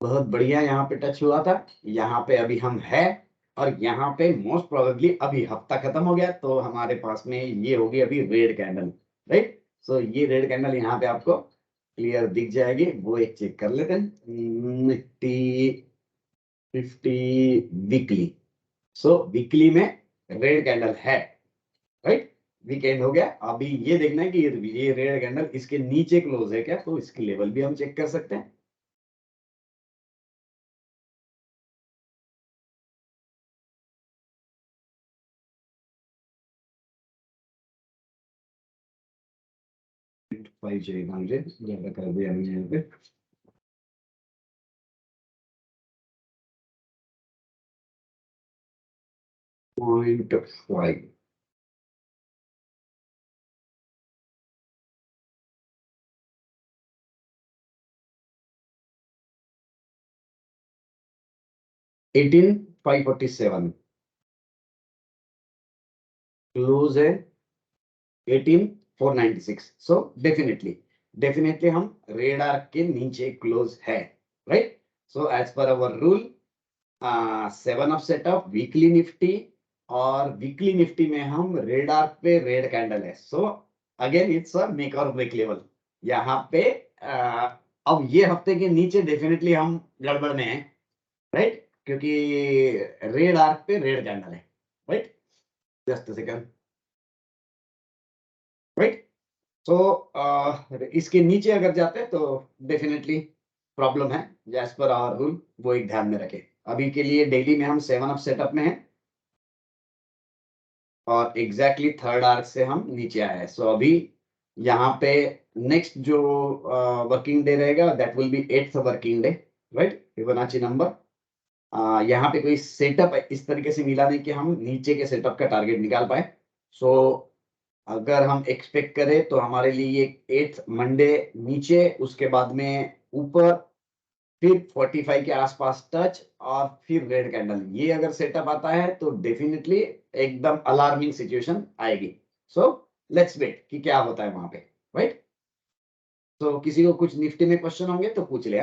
बहुत बढ़िया, यहाँ पे टच हुआ था, यहाँ पे अभी हम है, और यहाँ पे मोस्ट प्रोबेबली अभी हफ्ता खत्म हो गया तो हमारे पास में ये होगी अभी रेड कैंडल, राइट। सो ये रेड कैंडल यहाँ पे आपको क्लियर दिख जाएगी, वो एक चेक कर लेते हैं। निफ्टी 50 वीकली, सो वीकली में रेड कैंडल है, राइट। वीकेंड हो गया, अभी ये देखना है कि ये रेड कैंडल इसके नीचे क्लोज है क्या, तो इसकी लेवल भी हम चेक कर सकते हैं। फाइव चाहिए मुझे, ज्यादा कर दिया हमने यहाँ पे। पॉइंट 5, एटीन 547 क्लोज है 18,496। सो डेफिनेटली हम रेडार के नीचे क्लोज है, right. So as per our rule 7 of setup weekly Nifty, और वीकली निफ्टी में हम रेडार पे रेड कैंडल है। So again it's a make or break level यहाँ पे। अब ये हफ्ते के नीचे डेफिनेटली हम गड़बड़ में हैं, राइट, क्योंकि रेड आर्क पे रेड कैंडल है, right. Just second, right. So इसके नीचे अगर जाते हैं तो डेफिनेटली प्रॉब्लम है, एज पर आवर रूल, वो एक ध्यान में रखें। अभी के लिए डेली में हम 7 ऑफ सेटअप में हैं, और एग्जैक्टली थर्ड आर्क से हम नीचे आए हैं। सो अभी यहाँ पे नेक्स्ट जो वर्किंग डे रहेगा that will be 8th working day, right. Fibonacci number यहाँ पे कोई सेटअप इस तरीके से मिला नहीं कि हम नीचे के सेटअप का टारगेट निकाल पाए। सो अगर हम एक्सपेक्ट करें तो हमारे लिए ये 8th मंडे नीचे, उसके बाद में ऊपर, फिर 45 के आसपास टच, और फिर रेड कैंडल, ये अगर सेटअप आता है तो डेफिनेटली एकदम अलार्मिंग सिचुएशन आएगी। सो लेट्स वेट कि क्या होता है वहां पे, राइट। तो किसी को कुछ निफ्टी में क्वेश्चन होंगे तो पूछ ले,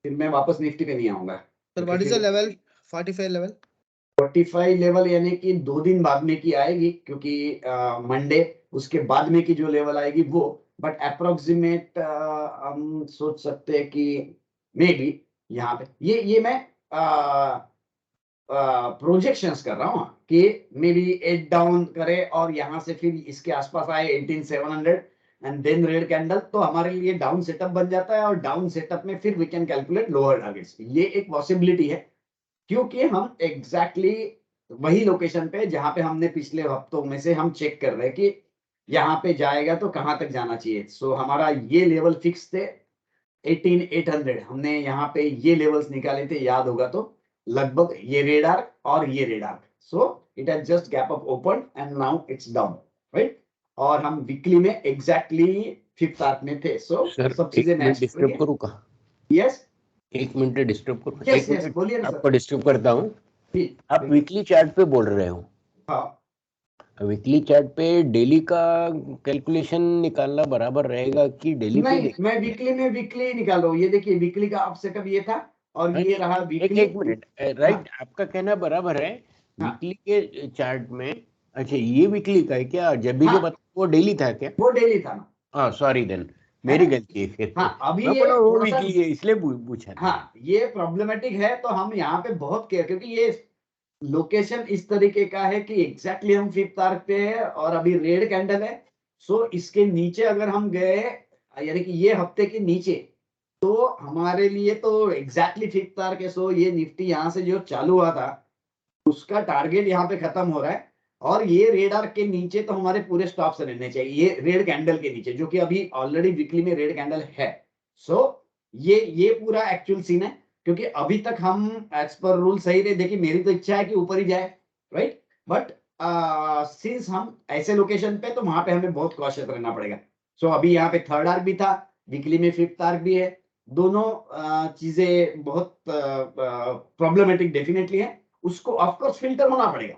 फिर मैं वापस निफ्टी पे नहीं आऊंगा। Sir what is the level 45 level? 45 level यानी कि 2 दिन बाद में की आएगी, क्योंकि मंडे उसके बाद में की जो लेवल आएगी वो, बट अप्रोक्सीमेट हम सोच सकते हैं कि मे बी यहाँ पे ये मैं प्रोजेक्शंस कर रहा हूँ कि मे बी 8 डाउन करे और यहाँ से फिर इसके आसपास आए 18,700 एंड देन रेड कैंडल, तो हमारे लिए डाउन सेटअप बन जाता है, और डाउन सेटअप में फिर we can calculate lower targets. ये एक पॉसिबिलिटी है, क्योंकि हम एग्जैक्टली वही लोकेशन पे जहां पे हमने पिछले हफ्तों में से हम चेक कर रहे हैं कि यहाँ पे जाएगा तो कहां तक जाना चाहिए। सो हमारा ये लेवल फिक्स थे 18,800, हमने यहाँ पे ये लेवल्स निकाले थे, याद होगा तो, लगभग ये रेडार और ये radar. So it has just gap up open and now it's down, right. और हम वीकली में एग्जैक्टली 5th आर्क में थे। सो सब चीजें मैच हो रही है। करूँ का? यस, एक मिनट डिस्टर्ब करूँ? यस, यस, बोलिए ना सर। आपको डिस्टर्ब करता हूँ। ठीक, आप वीकली चार्ट पे बोल रहे हो? हाँ, वीकली चार्ट पे डेली का कैलकुलेशन निकालना बराबर रहेगा कि डेली पे नहीं, मैं वीकली में वीकली निकाल रहा हूँ। ये देखिए वीकली का अप सेटअप ये था, और ये रहा वीकली। एक मिनट, राइट, आपका कहना बराबर है। हाँ, वीकली के चार्ट में, अच्छा ये वीकली का है क्या? जब भी हाँ, जो बता वो डेली था क्या? वो डेली था ना। हाँ सॉरी देन, मेरी गलती है फिर। हाँ, अभी मैं ये बोला वो थोड़ा सा, वीकली है इसलिए पूछा था। हाँ, ये प्रॉब्लमेटिक है, तो हम यहाँ पे बहुत केयर, क्योंकि ये लोकेशन इस तरीके का है कि एग्जैक्टली हम 5th आर्क पे है और अभी रेड कैंडल है। सो इसके नीचे अगर हम गए, यानी कि ये हफ्ते के नीचे, तो हमारे लिए तो एग्जैक्टली 5th आर्क है। सो ये निफ्टी यहाँ से जो चालू हुआ था उसका टारगेट यहाँ पे खत्म हो रहा है, और ये रेड आर्क के नीचे तो हमारे पूरे स्टॉप्स रहने चाहिए, ये रेड कैंडल के नीचे, जो कि अभी ऑलरेडी वीकली में रेड कैंडल है। सो ये पूरा एक्चुअल सीन है, क्योंकि अभी तक हम एज पर रूल सही रहे। देखिए मेरी तो इच्छा है कि ऊपर ही जाए, राइट, बट सिंस हम ऐसे लोकेशन पे, तो वहां पे हमें बहुत कॉशियस रहना पड़ेगा। सो अभी यहाँ पे थर्ड आर्क भी था, वीकली में 5th आर्क भी है, दोनों चीजें बहुत प्रॉब्लमेटिक डेफिनेटली है। उसको ऑफकोर्स फिल्टर होना पड़ेगा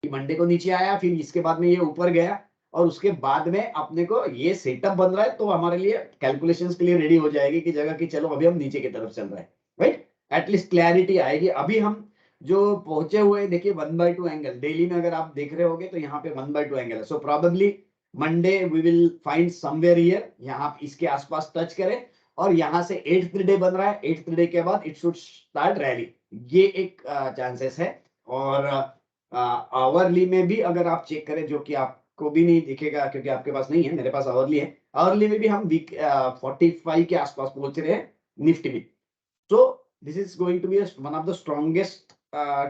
कि मंडे को नीचे आया, फिर इसके बाद में ये ऊपर गया, और उसके बाद में अपने को ये सेटअप बन रहा है, तो हमारे लिए कैलकुलेशंस के लिए रेडी हो जाएगी कि जगह कि चलो अभी हम नीचे की तरफ चल रहे हैं, एटलीस्ट क्लैरिटी आएगी। अभी हम जो पहुंचे हुए देखिए 1/2 एंगल डेली में अगर आप देख रहे होगे तो यहाँ पे 1/2 एंगल है। So probably Monday we will find somewhere here, यहाँ इसके आसपास टच करें और यहाँ से 8th डे बन रहा है, 8th डे के बाद इट शुड स्टार्ट रैली, ये एक चांसेस है। और आवरली में भी अगर आप चेक करें, जो कि आपको भी नहीं दिखेगा क्योंकि आपके पास नहीं है, मेरे पास आवरली है, आवरली में भी हम वीक 45 के आसपास पहुंच रहे हैं निफ्टी में। So this is going to be one of the strongest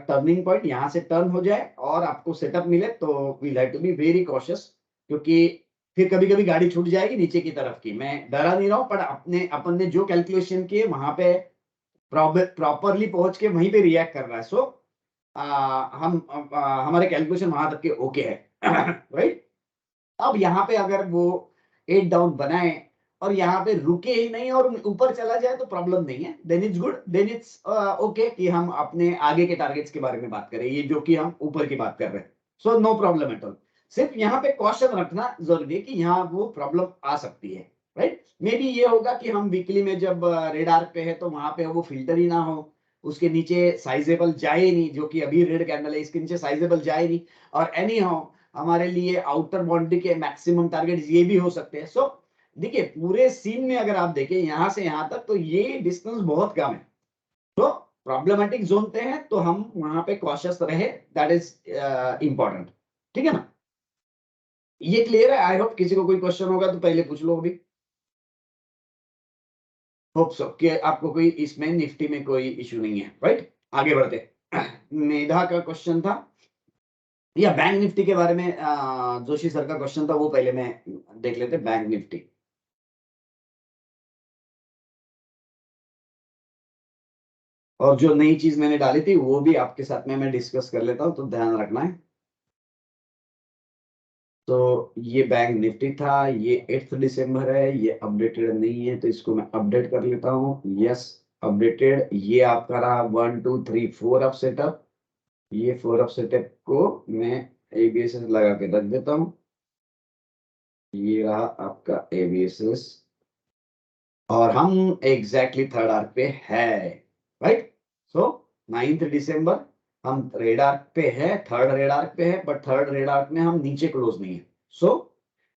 turning point. यहाँ से टर्न हो जाए और आपको सेटअप मिले तो we'll have to be very cautious, क्योंकि फिर कभी कभी गाड़ी छूट जाएगी नीचे की तरफ की। मैं डरा नहीं रहा हूँ, पर अपन ने जो कैलकुलेशन किए वहां पे प्रॉपरली पहुंच के वहीं पे रिएक्ट कर रहा है। सो हमारे कैलकुलेशन वहां तक के ओके है राइट। अब यहाँ पे अगर वो 8 डाउन बनाए और यहाँ पे रुके ही नहीं और ऊपर चला जाए तो प्रॉब्लम नहीं है, then it's good, then it's okay कि हम अपने आगे के टारगेट्स के बारे में बात करें, ये जो कि हम ऊपर की बात कर रहे हैं। So no problem at all. सिर्फ यहाँ पे कॉशन रखना जरूरी है कि यहाँ वो प्रॉब्लम आ सकती है, राइट। मे बी ये होगा कि हम वीकली में जब रेड आर्क पे है तो वहां पे वो फिल्टर ही ना हो, उसके नीचे साइजेबल जाए नहीं, जो कि अभी रेड कैंडल है इसके नीचे साइजेबल जाए नहीं। और एनी हाउ हमारे लिए आउटर बाउंड्री के मैक्सिमम टारगेट ये भी हो सकते हैं। सो देखिए पूरे सीन में अगर आप देखें यहां से यहां तक तो ये डिस्टेंस बहुत कम है। तो प्रॉब्लमेटिक जोन पे है तो हम वहां पे कॉशियस रहे, दैट इज इंपॉर्टेंट, ठीक है ना। ये क्लियर है? आई होप किसी को कोई क्वेश्चन होगा तो पहले पूछ लो अभी। होप सो कि आपको कोई इसमें निफ्टी में कोई इश्यू नहीं है, राइट। आगे बढ़ते मेधा का क्वेश्चन था या बैंक निफ्टी के बारे में जोशी सर का क्वेश्चन था, वो पहले मैं देख लेते बैंक निफ्टी। और जो नई चीज मैंने डाली थी वो भी आपके साथ में मैं डिस्कस कर लेता हूं, तो ध्यान रखना है। तो ये बैंक निफ्टी था, ये 8 दिसंबर है, ये अपडेटेड नहीं है तो इसको मैं अपडेट कर लेता हूँ। यस अपडेटेड, ये आपका रहा 1 2 3 4 अप सेटअप। ये 4 अप सेटअप को मैं एबीएसएस लगा के रख देता हूँ। ये रहा आपका एबीएसएस और हम एग्जैक्टली थर्ड आर्क पे है, राइट। सो 9 दिसंबर हम रेड आर्क पे है, थर्ड रेड आर्क पे है, बट थर्ड रेड आर्क में हम नीचे क्लोज नहीं है। सो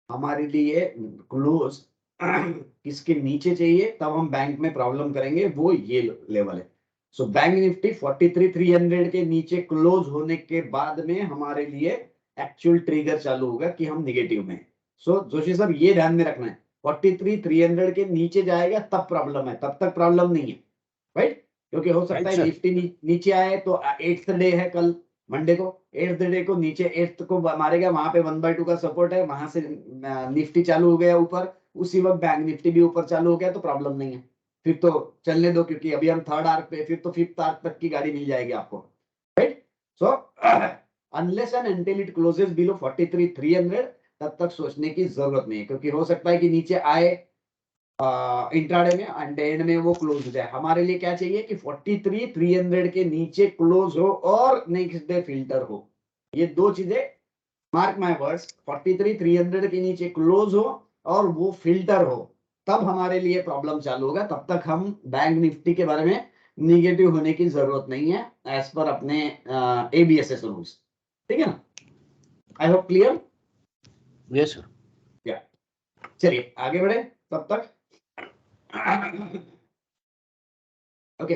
हमारे लिए क्लोज किसके नीचे चाहिए तब हम बैंक में प्रॉब्लम करेंगे, वो ये लेवल है। सो बैंक निफ्टी 43,300 के नीचे क्लोज होने के बाद में हमारे लिए एक्चुअल ट्रिगर चालू होगा कि हम निगेटिव में। सो जोशी साहब ये ध्यान में रखना है, 43,300 के नीचे जाएगा तब प्रॉब्लम है, तब तक प्रॉब्लम नहीं है, राइट। क्योंकि हो सकता है निफ्टी नीचे आए तो 8th डे है कल मंडे को, 8th डे को नीचे 8th को मारेगा, वहां पे 1/2 का सपोर्ट है, वहां से निफ्टी चालू हो गया ऊपर, उसी वक्त बैंक निफ्टी भी ऊपर चालू हो गया तो प्रॉब्लम नहीं है, फिर तो चलने दो, क्योंकि अभी हम थर्ड आर्क पे, फिर तो 5th आर्क तक की गाड़ी मिल जाएगी आपको, right. So unless and until it closes below 43,300 तब तक सोचने की जरूरत नहीं है, क्योंकि हो सकता है कि नीचे आए इंट्राडे में एंड एंड में वो क्लोज हो जाए। हमारे लिए क्या चाहिए कि 43,300 के नीचे क्लोज हो और नेक्स्ट डे फिल्टर हो, ये दो चीजें, मार्क माय वर्ड्स, 43,300 के नीचे क्लोज हो और वो फिल्टर हो, तब हमारे लिए प्रॉब्लम चालू होगा। तब तक हम बैंक निफ्टी के बारे में निगेटिव होने की जरूरत नहीं है एज पर अपने एबीएसएस रूल्स, ठीक है ना। I hope clear. Yes sir. क्या चलिए आगे बढ़े तब तक। ओके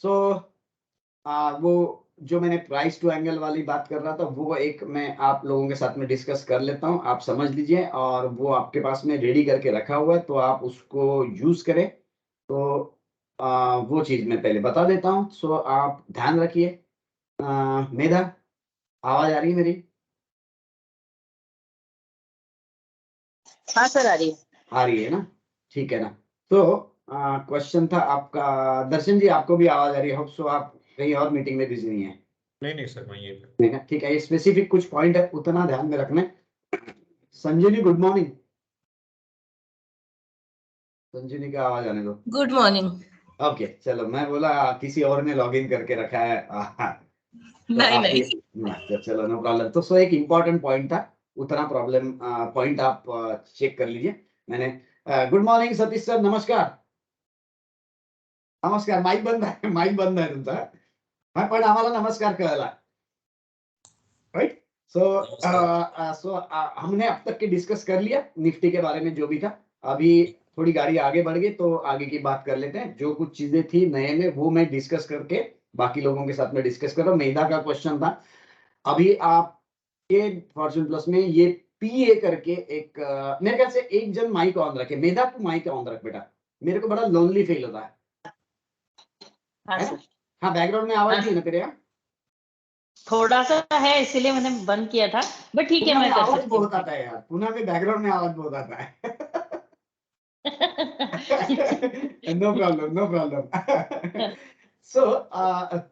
सो वो जो मैंने प्राइस टू एंगल वाली बात कर रहा था वो एक मैं आप लोगों के साथ में डिस्कस कर लेता हूं, आप समझ लीजिए, और वो आपके पास में रेडी करके रखा हुआ है तो आप उसको यूज करें। तो वो चीज मैं पहले बता देता हूं, सो आप ध्यान रखिए। मेधा आवाज आ रही है मेरी? हाँ सर आ रही है। आ रही है ना, ठीक है ना। तो क्वेश्चन था आपका, दर्शन जी आपको भी आवाज आ रही है? होप सो आप कहीं और मीटिंग में बिजी नहीं है। नहीं सर मैं ये ठीक है, ठीक है, ये स्पेसिफिक कुछ पॉइंट है उतना ध्यान में रखना है। संजीवनी गुड मॉर्निंग, संजीवनी का आवाज आने दो। Good morning. ओके चलो, मैं बोला किसी और ने लॉगिन करके रखा है तो नहीं आप नहीं तो चलो नो प्रॉब्लम। तो सो एक इम्पॉर्टेंट पॉइंट था, उतना प्रॉब्लम पॉइंट आप चेक कर लीजिए। मैंने गुड मॉर्निंग सतीश सर, नमस्कार। नमस्कार. माईक बंद आहे, माईक बंद आहे तुमचा. हा, पण आम्हाला नमस्कार कळला. राइट. सो हमने अब तक के डिस्कस कर लिया निफ्टी के बारे में जो भी था. अभी थोड़ी गाड़ी आगे बढ़ गई तो आगे की बात कर लेते हैं. जो कुछ चीजें थी नए में वो मैं डिस्कस करके बाकी लोगों के साथ में डिस्कस कर रहा हूँ. मेधा का क्वेश्चन था. अभी आपके फॉर्च्यून प्लस में ये पीए करके एक मेरे ख्याल से एक जन माइक ऑन रखे. मेधा तू माइक ऑन रख बेटा, मेरे को बड़ा लोनली फील होता है. हाँ है सर. ना? हाँ, बैकग्राउंड में आवाज हाँ. नहीं है ना तेरे यहाँ? थोड़ा सा है इसीलिए मैंने बंद किया था, बट ठीक है पुणे मैं में कर आवाज सकती हूँ. बहुत आता है यार. पुणे में बैकग्राउंड में आवाज बहुत आता है. No problem, no problem. So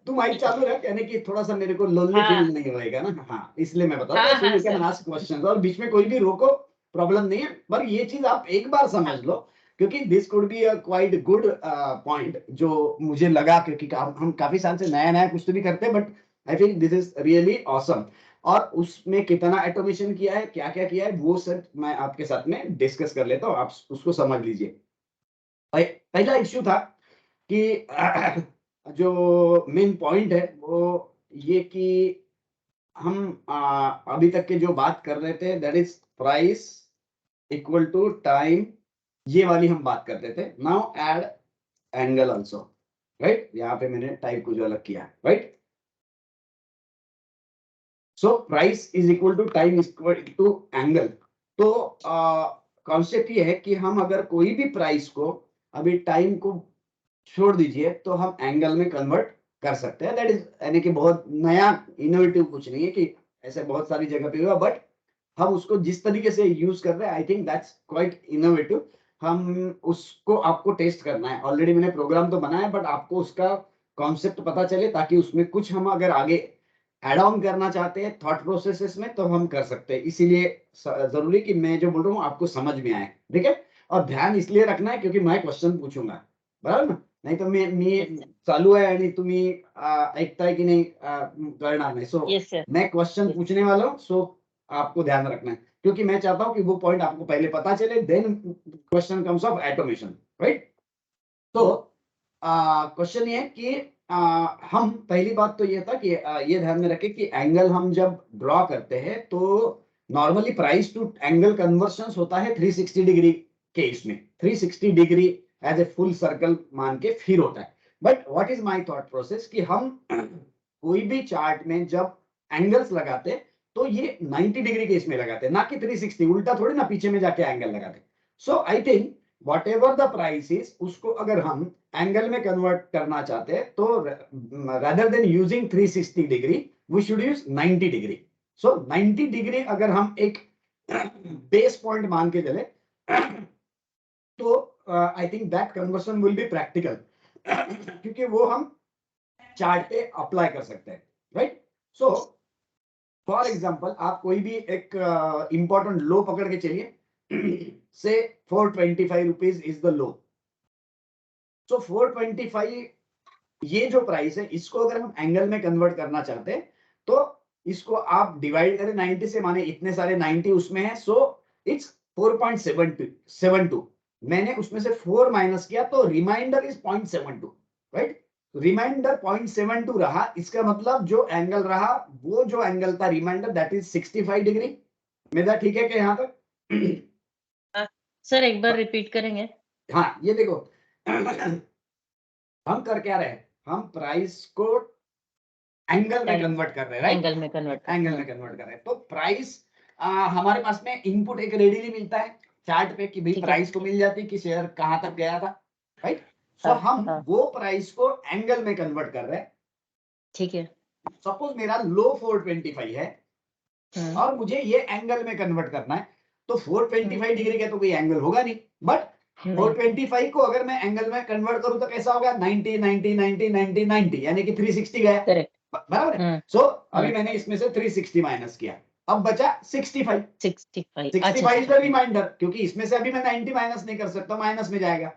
तू माइक चालू रख, यानी कि थोड़ा सा मेरे को लोनली हाँ. फील नहीं होएगा ना. हाँ, इसलिए मैं बता रहा हाँ, हूँ. सो हाँ, you can sir. Ask questions और बीच में कोई भी रोको, प्रॉब्लम नहीं है. पर ये चीज आप एक बार समझ लो, क्योंकि this could be a quite good point जो मुझे लगा, क्योंकि हम काफी साल से नया नया कुछ तो भी करते हैं, but I think this is really awesome. और उसमें कितना ऑटोमेशन किया है, क्या क्या किया है, वो सब मैं आपके साथ में डिस्कस कर लेता हूँ. आप उसको समझ लीजिए. पहला इश्यू था कि जो मेन पॉइंट है वो ये कि हम अभी तक के जो बात कर रहे थे, that is price equal to time, ये वाली हम बात करते थे. Now add angle also. Right, यहाँ पे मैंने टाइप कुछ अलग किया. Right. So price is equal to time equal to angle. तो कॉन्सेप्ट ये है कि हम अगर कोई भी प्राइस को अभी टाइम को छोड़ दीजिए तो हम एंगल में कन्वर्ट कर सकते हैं. दैट इज, यानी कि बहुत नया इनोवेटिव कुछ नहीं है कि ऐसे बहुत सारी जगह पे हुआ, बट हम उसको जिस तरीके से यूज कर रहे हैं, I think that's quite innovative. हम उसको आपको टेस्ट करना है. ऑलरेडी मैंने प्रोग्राम तो बनाया, बट आपको उसका कॉन्सेप्ट पता चले, ताकि उसमें कुछ हम अगर आगे एड ऑन करना चाहते हैं थॉट प्रोसेसेस में तो हम कर सकते हैं. इसीलिए जरूरी कि मैं जो बोल रहा हूँ आपको समझ में आए. ठीक है. और ध्यान इसलिए रखना है क्योंकि मैं क्वेश्चन पूछूंगा, बराबर ना. नाही तर मी चालू आहे आणि तुम्ही ऐकताय की नाही कळणार नाही. So yes sir. मैं क्वेश्चन Yes. पूछने वाला हूँ. सो आपको ध्यान रखना है, क्योंकि मैं चाहता हूँ कि वो पॉइंट आपको पहले पता चले, then question comes of automation. Right. तो क्वेश्चन ये है कि हम पहली बात तो ये था कि ये ध्यान में रखें कि एंगल हम जब ड्रॉ करते हैं तो normally price to angle conversion होता है 360 डिग्री के. इसमें 360 degree as a full circle मान के फिर होता है. But what is my thought process कि हम कोई भी चार्ट में जब एंगल्स लगाते तो ये 90 डिग्री के इसमें लगाते, ना कि 360. उल्टा थोड़ी ना पीछे में जाके एंगल लगाते. So I think whatever the price is, उसको अगर हम एंगल में कन्वर्ट करना चाहते हैं तो rather than using 360 degree we should use 90 degree. So 90 degree अगर हम एक बेस पॉइंट मान के चले तो I think that conversion will be practical, क्योंकि वो हम चार्ट पे अप्लाई कर सकते हैं. राइट. सो फॉर एग्जांपल आप कोई भी एक इंपॉर्टेंट लो पकड़ के चलिए. से 425 रुपीज इज द लो. सो 425 ये जो प्राइस है, इसको अगर हम एंगल में कन्वर्ट करना चाहते हैं तो इसको आप डिवाइड करें 90 से, माने इतने सारे 90 उसमें है. So it's 4.72. मैंने उसमें से 4 माइनस किया तो रिमाइंडर इज 0.72. राइट. रिमाइंडर 0.72 रहा. इसका मतलब जो एंगल रहा, वो जो एंगल था रिमाइंडर, दैट इज 65 डिग्री. मेरा ठीक है कि यहाँ तक? सर एक बार रिपीट करेंगे. हाँ, ये देखो हम कर क्या रहे हैं, हम प्राइस को एंगल में कन्वर्ट कर रहे हैं. राइट. एंगल में कन्वर्ट. एंगल में कन्वर्ट कर रहे हैं. तो प्राइस हमारे पास में इनपुट एक रेडीली मिलता है चार्ट पे कि भाई प्राइस को मिल जाती है कि शेयर कहां तक गया था. राइट. सो हम वो प्राइस को एंगल में कन्वर्ट कर रहे हैं. ठीक है. सपोज मेरा लो 425 है और मुझे ये एंगल में कन्वर्ट करना है, तो 425 डिग्री का तो कोई एंगल होगा नहीं, बट 425 को अगर मैं एंगल में कन्वर्ट करूं तो कैसा होगा, 90 90 90 90 90, यानी कि 360 गया. करेक्ट. बराबर है. सो अभी मैंने इसमें से 360 माइनस किया, अब बचा 65. 65 इज द रिमाइंडर, क्योंकि इसमें से अभी मैं 90 माइनस नहीं कर सकता, माइनस में जाएगा.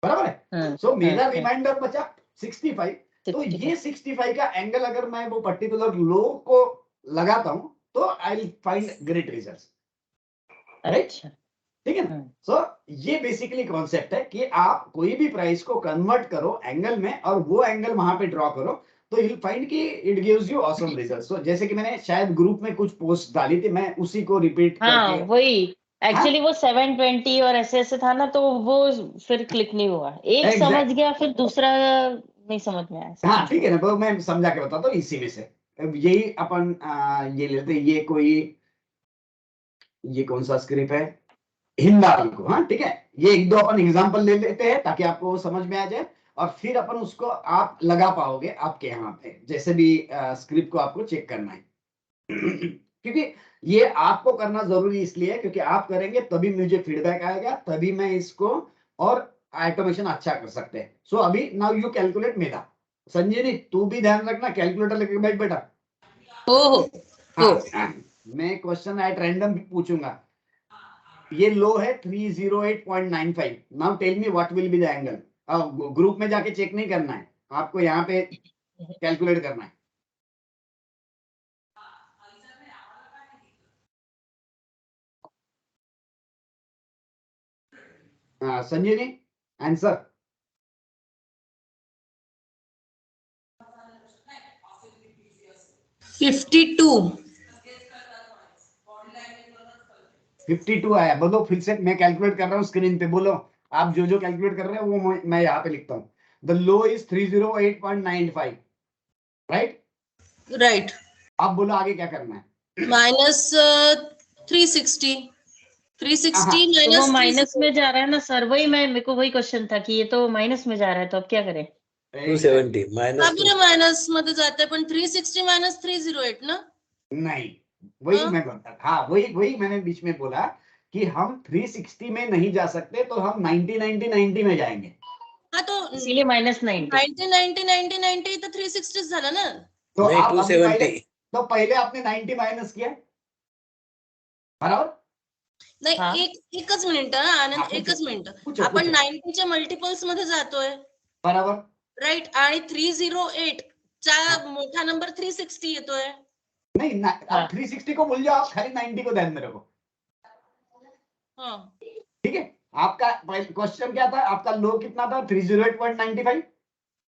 बराबर है. सो मेरा रिमाइंडर बचा 65. तो ये 65 का एंगल अगर मैं वो पर्टिकुलर लो को लगाता हूं तो I will find great results. Right. ठीक है ना। सो ये बेसिकली कॉन्सेप्ट है कि आप कोई भी प्राइस को कन्वर्ट करो एंगल में और वो एंगल वहां पे ड्रॉ करो तो यू फाइंड कि it gives you awesome result. So जैसे कि मैंने शायद ग्रुप में कुछ पोस्ट डाली थी, मैं उसी को रिपीट हाँ करके वही एक्चुअली वो 720 और ऐसे ऐसे था ना, तो वो फिर क्लिक नहीं हुआ। एक Exact. समझ गया, फिर दूसरा नहीं समझ में आया। हाँ ठीक है ना, वो मैं समझा के बताता हूँ इसी में से। अब यही अपन ये लेते हैं, ये कौन सा स्क्रिप्ट है, हिंडाल्को। हाँ ठीक है, ये एक दो अपन एग्जांपल ले लेते हैं ताकि आपको समझ में आ जाए और फिर अपन उसको आप लगा पाओगे आपके यहाँ पे, जैसे भी स्क्रिप्ट को आपको चेक करना है। क्योंकि ये आपको करना जरूरी इसलिए है क्योंकि आप करेंगे तभी मुझे फीडबैक आएगा, तभी मैं इसको और ऑटोमेशन अच्छा कर सकते हैं। सो अभी नाउ यू कैलकुलेट मेरा। संजीवनी तू भी ध्यान रखना, कैलकुलेटर लेके बैठ बेटा। हाँ, मैं क्वेश्चन एट रैंडम भी पूछूंगा। ये लो है 308.95। Now tell me what will be the angle. Group में जाके चेक नहीं करना है, आपको यहाँ पे कैलकुलेट करना है। संजय जी आंसर। $52 52 आया। बोलो फिर से, मैं कैलकुलेट कर रहा हूँ स्क्रीन पे, बोलो आप जो जो कैलकुलेट कर रहे हो वो मैं यहाँ पे लिखता हूँ। The low is 308.95, right? Right. आप बोलो आगे क्या करना है। माइनस 360 तो वो माइनस में जा 360 रहा है ना सर, वही मेरे को वही क्वेश्चन था कि ये तो माइनस में जा रहा है, तो अब क्या करें? 270 माइनस माइनस मध्ये जाते पण 360 माइनस 308 ना। नहीं, वही हाँ? मैं बोलता। हाँ वही मैंने बीच में बोला कि हम 360 में नहीं जा सकते तो हम 90 में जाएंगे। हाँ तो इसीलिए माइनस 90। 90 तर 360 झालं ना। तो नहीं, आप अभी 270 पहले आपने 90 माइनस किया बराबर। नाही हाँ। एकच मिनिट आनंद, हाँ, पूछो, एकच मिनिट। पूछो, आपण पूछो। 90 च्या मल्टिपल्स मध्ये जातोय, बराबर। राईट, आणि 308 चा हाँ। मोठा नंबर 360 येतोय। नहीं हाँ। आप 360 को भूल जाओ, आप खाली 90 को ध्यान में रखो। हाँ ठीक है, आपका क्वेश्चन क्या था, आपका लो कितना था 308.95।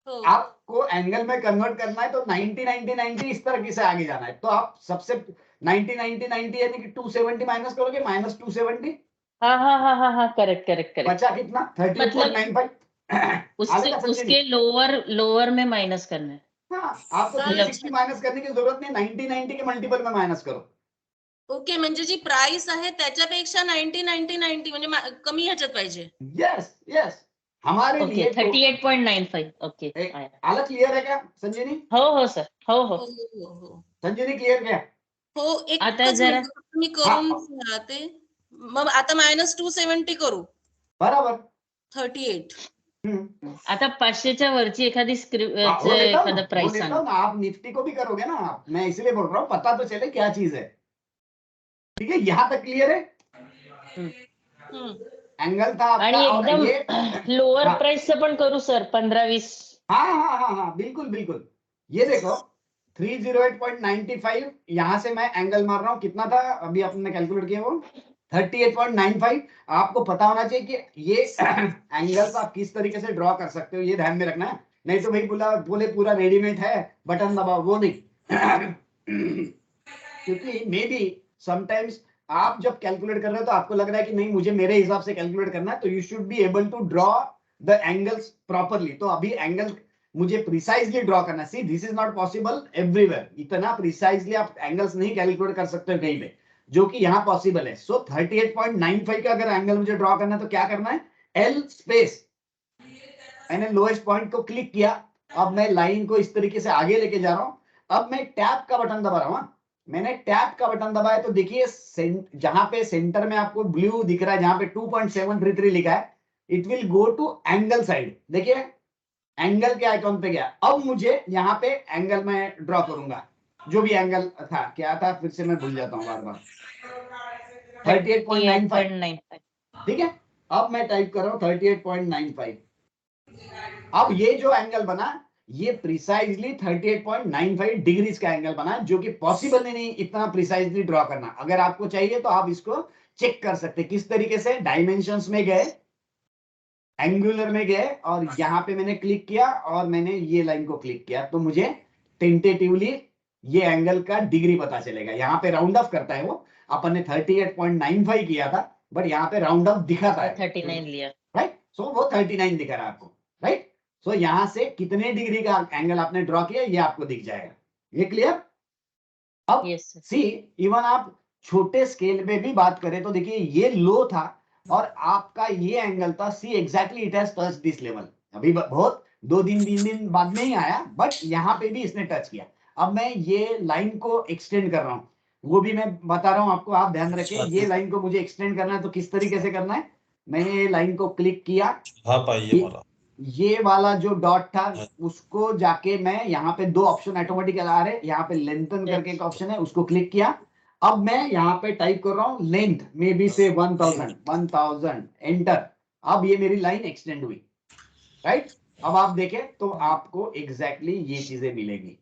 हो आपको एंगल में कन्वर्ट करना है तो 90 इस तरह से आगे जाना है। तो आप सबसे 90 यानी कि 270 माइनस करोगे, माइनस 270। हाँ हाँ हाँ हाँ हाँ, करेक्ट करेक्ट करेक्ट। बचा कितना 38.95। आलेगा समझे उसके लोअर में माइनस करना है। हाँ, आपको मतलब 360 माइनस करने की जरूरत नहीं, 90 के मल्टीपल में माइनस करो। ओके, म्हणजे जी प्राइस आहे त्याच्यापेक्षा 90 म्हणजे कमी ह्याच्यात पाहिजे। यस यस, हमारे ओके लिए 38.95। ओके आला क्लियर है क्या संजीवनी? हो सर, हो हो हो हो संजीवनी क्लियर क्या? हो आता एकच जरा मिनिट मी करून राहते। मग आता मायनस 270 करू, बराबर। 38। आता 500च्या वरची एखादी वो लेता हूँ एखादा ना, प्राइस सांगा। आप निफ्टी को भी करोगे ना आप, मैं इसलिए बोल रहा हूँ पता तो चले क्या चीज है। ठीक है, यहाँ तक क्लियर है। एंगल था आपका आणि और एकदम ये लोअर हाँ। प्राइसचं पण करू सर, 15-20। हाँ बिल्कुल बिल्कुल। ये देखो 308.95, यहाँ से मैं एंगल मार रहा हूँ, कितना था अभी आपने कैलकुलेट किया वो 38.95। आपको पता होना चाहिए कि ये एंगल्स आप किस तरीके से ड्रॉ कर सकते हो, ये ध्यान में रखना है। नहीं तो भाई बोले पूरा रेडीमेड है, बटन दबाओ, वो नहीं। क्योंकि मे बी समटाइम्स आप जब कैलकुलेट कर रहे हो तो आपको लग रहा है कि नहीं मुझे मेरे हिसाब से कैलकुलेट करना है, तो you should be able to draw the angles properly. तो अभी एंगल मुझे प्रिसाइजली ड्रॉ करना है। See this is not possible everywhere, इतना प्रिसाइजली आप एंगल्स नहीं कैलकुलेट कर सकते हो कहीं पे, जो कि यहाँ पॉसिबल है। सो 38.95 का अगर एंगल मुझे ड्रॉ करना है तो क्या करना है, एल स्पेस, मैंने लोएस्ट पॉइंट को क्लिक किया। अब मैं लाइन को इस तरीके से आगे लेके जा रहा हूं। अब मैं टैप का बटन दबा रहा हूं। मैंने टैप का बटन दबाया तो देखिए जहां पे सेंटर में आपको ब्लू दिख रहा है, जहां पे 2.733 लिखा है, it will go to angle side. देखिए एंगल के आइकॉन पे गया। अब मुझे यहाँ पे एंगल में ड्रॉ करूंगा, जो भी एंगल था, क्या था फिर से मैं भूल जाता हूँ बार बार। 38.95, ठीक है। अब मैं टाइप कर रहा हूँ 38.95। अब ये जो एंगल बना, ये प्रिसाइजली 38.95 डिग्रीज का एंगल बना, जो कि पॉसिबल नहीं इतना प्रिसाइजली ड्रॉ करना। अगर आपको चाहिए तो आप इसको चेक कर सकते हैं। किस तरीके से? डायमेंशंस में गए, एंगुलर में गए और यहाँ पे मैंने क्लिक किया और मैंने ये लाइन को क्लिक किया तो मुझे टेंटेटिवली ये एंगल का डिग्री पता चलेगा। यहाँ पे राउंड ऑफ करता है वो, अपन ने 38.95 किया था बट यहाँ पे राउंड ऑफ दिखाता है 39 लिया। राइट। सो वो 39 दिखा रहा है आपको, राइट। सो यहाँ से कितने डिग्री का एंगल आपने ड्रॉ किया ये आपको दिख जाएगा। ये क्लियर? अब यस सर। सी इवन आप छोटे स्केल में भी बात करें तो देखिए ये लो था और आपका ये एंगल था, see exactly it has touch this level. अभी बहुत 2 दिन 3 दिन बाद में ही आया बट यहाँ पे भी इसने टच किया। अब मैं ये लाइन को एक्सटेंड कर रहा हूँ, वो भी मैं बता रहा हूँ आपको, आप ध्यान रखें। ये लाइन को मुझे एक्सटेंड करना है तो किस तरीके से करना है? मैंने ये लाइन को क्लिक किया, ये वाला जो डॉट था उसको जाके मैं यहाँ पे 2 ऑप्शन ऑटोमेटिक आ रहे हैं, यहाँ पे लेंथन करके एक ऑप्शन है उसको क्लिक किया। अब मैं यहाँ पे टाइप कर रहा हूँ लेंथ मे बी से 1000 एंटर। अब ये मेरी लाइन एक्सटेंड हुई, राइट। अब आप देखें तो आपको एग्जैक्टली ये चीजें मिलेगी,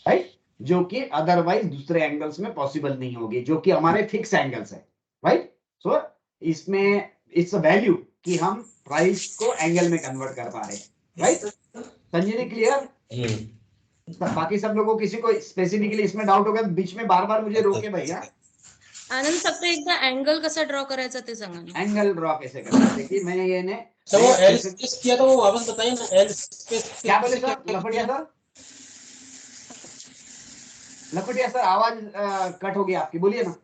राइट, जो कि अदरवाइज दूसरे एंगल्स में पॉसिबल नहीं होगी, जो कि हमारे फिक्स एंगल्स है, राइट। सो इसमें इट्स अ वैल्यू कि हम प्राइस को एंगल में कन्वर्ट कर पा रहे हैं, राइट। संजय जी क्लियर? बाकी सब लोगों को किसी को स्पेसिफिकली इसमें डाउट होगा बीच में बार बार मुझे रोके भैया। आनंद फक्त एकदा अँगल कसा ड्रॉ करायचा ते सांगा ना. एंगल ड्रॉ कैसे करना है? देखिए मैंने ये ने सर वो एल स्पेस किया तो वो वापस बताइए ना, एल स्पेस क्या बोले सर? लपटिया सर, लपटिया सर आवाज कट हो गई आपकी, बोलिए ना।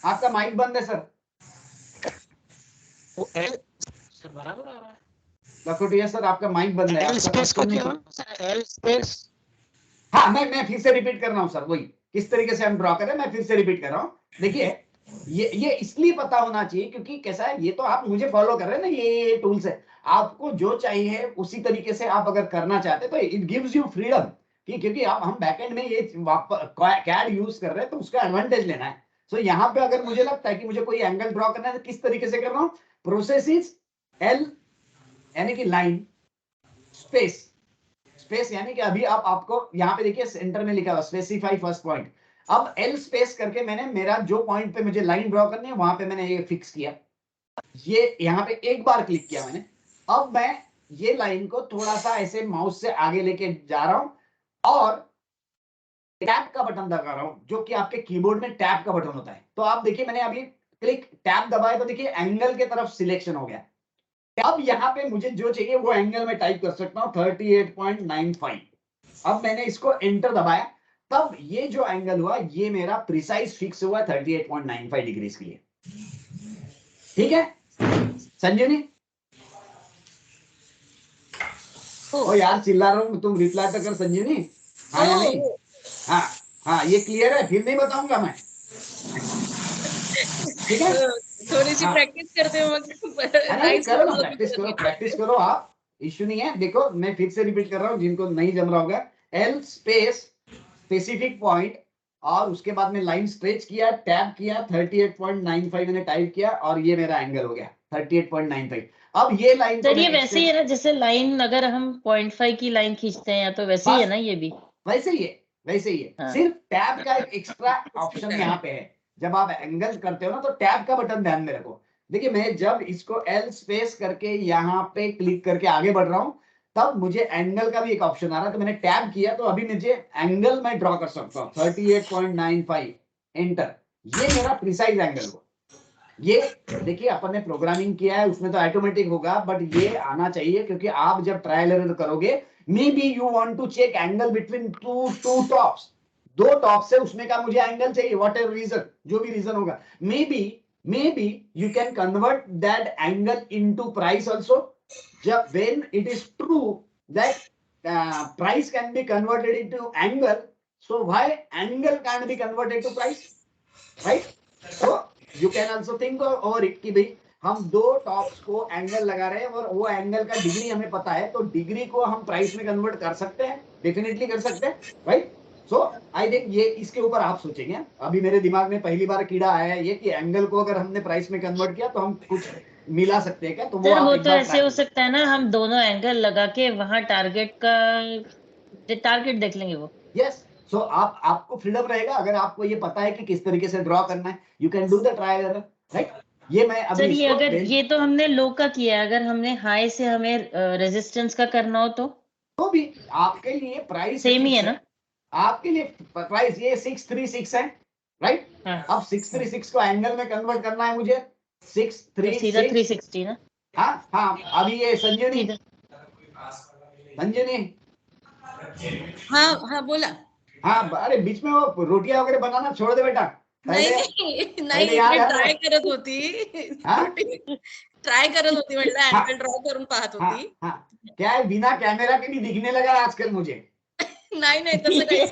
आपका माइक बंद है सर। वो एल सर बराबर आ रहा है। लखोटिया सर आपका माइक बंद है। एल स्पेस को क्या सर? L space. हाँ मैं फिर से रिपीट कर रहा हूँ सर, वही किस तरीके से हम ड्रॉ करें मैं फिर से रिपीट कर रहा हूँ। देखिए ये इसलिए पता होना चाहिए क्योंकि कैसा है, ये तो आप मुझे फॉलो कर रहे हैं ना, ये टूल्स है, आपको जो चाहिए उसी तरीके से आप अगर करना चाहते तो इट गिव्स यू फ्रीडम कि क्योंकि आप हम बैकएंड में ये कैड यूज कर रहे हैं तो उसका एडवांटेज लेना है। सो यहाँ पे अगर मुझे लगता है कि मुझे कोई एंगल ड्रॉ करना है तो किस तरीके से कर रहा हूँ? प्रोसेस इज एल यानी कि लाइन स्पेस, स्पेस यानी कि अभी आपको यहाँ पे देखिए सेंटर में लिखा हुआ स्पेसिफाई फर्स्ट पॉइंट। अब एल स्पेस करके मैंने मेरा जो पॉइंट पे मुझे लाइन ड्रॉ करनी है वहां पे मैंने ये फिक्स किया, ये यहाँ पे एक बार क्लिक किया मैंने। अब मैं ये लाइन को थोड़ा सा ऐसे माउस से आगे लेके जा रहा हूं और टैब का बटन दबा रहा हूं, जो कि आपके कीबोर्ड में टैब का बटन होता है। तो आप देखिए मैंने अभी क्लिक टैब दबाया तो देखिए एंगल के तरफ सिलेक्शन हो गया। अब यहाँ पे मुझे जो चाहिए वो एंगल में टाइप कर सकता हूँ 38.95। अब मैंने इसको एंटर दबाया तब ये जो एंगल हुआ ये मेरा प्रिसाइज फिक्स हुआ 38.95 डिग्री के लिए। ठीक है संजनी? ओ यार चिल्ला रहा हूँ, तुम रिप्लाई तो कर संजनी। हाँ या नहीं? हाँ ये क्लियर है, फिर नहीं बताऊंगा मैं। ठीक है थोडीशी प्रॅक्टिस करते मग करो ना, प्रैक्टिस करो आप, इश्यू नहीं है। देखो मैं फिर से रिपीट कर रहा हूँ जिनको नहीं जम रहा होगा, एल स्पेस स्पेसिफिक पॉइंट और उसके बाद में लाइन स्ट्रेच किया, टैब किया, 38.95 मैंने टाइप किया और ये मेरा एंगल हो गया 38.95। अब ये लाइन सर ये वैसे ही है ना जैसे लाइन अगर हम 0.5 की लाइन खींचते हैं तो वैसे ही है ना, ये भी वैसे ही है। हाँ। सिर्फ टैब का एक एक्स्ट्रा ऑप्शन यहाँ पे है, जब आप एंगल करते हो ना तो टैब का बटन ध्यान में रखो। देखिए मैं जब इसको एल स्पेस करके यहाँ पे क्लिक करके आगे बढ़ रहा हूँ तब मुझे एंगल का भी एक ऑप्शन आ रहा है, तो मैंने टैब किया तो अभी मुझे एंगल में ड्रॉ कर सकता हूँ 38.95 एंटर। ये मेरा प्रिसाइज एंगल हुआ। ये देखिए अपन ने प्रोग्रामिंग किया है उसमें तो ऑटोमेटिक होगा बट ये आना चाहिए क्योंकि आप जब ट्रायल एरर करोगे maybe you want to check angle between two tops, 2 top से उसमें का मुझे एंगल चाहिए, व्हाट एवर रीजन, जो भी रीजन होगा। Maybe you can convert that angle into price also, जब when it is true that price can be converted into angle, so why angle can be converted to price, right? So you can also think over it कि भाई हम 2 tops को angle लगा रहे हैं और वो एंगल का डिग्री हमें पता है तो डिग्री को हम प्राइस में कन्वर्ट कर सकते हैं, डेफिनेटली कर सकते हैं, राइट? सो आई थिंक ये इसके ऊपर आप सोचेंगे। अभी मेरे दिमाग में पहली बार कीड़ा आया है ये कि एंगल को अगर हमने प्राइस में कन्वर्ट किया तो हम कुछ मिला सकते हैं क्या? तो वो तो ऐसे हो सकता है ना, हम दोनों एंगल लगा के वहां टारगेट देख लेंगे वो। यस सो आपको फ्रीडम रहेगा, अगर आपको ये पता है कि किस तरीके से ड्रॉ करना है, you can do the trial error, right. ये मैं अभी सर ये इसको अगर ये तो हमने लो का किया है, अगर हमने हाई से हमें रेजिस्टेंस का करना हो तो भी आपके लिए प्राइस सेम ही है ना? आपके लिए प्राइस ये 636 है, राइट। हाँ, अब 636 को एंगल में कन्वर्ट करना है मुझे, तो सीधा 636। 360 ना? हाँ हाँ, अभी ये संजीवनी, सीधा संजीवनी, हाँ हाँ बोला। हाँ अरे बीच में वो रोटियां वगैरह बनाना छोड़ दे बेटा, नाही पहले नाही याद मी आहे ट्राय ना? करत होती, हाँ? ट्राय करत होती म्हटलं हाँ. अँगल ड्रॉ करून पाहत हाँ होती. हाँ, क्या है, बिना कैमरा के भी दिखने लगा आजकल मुझे। नाही नाही तसं काहीच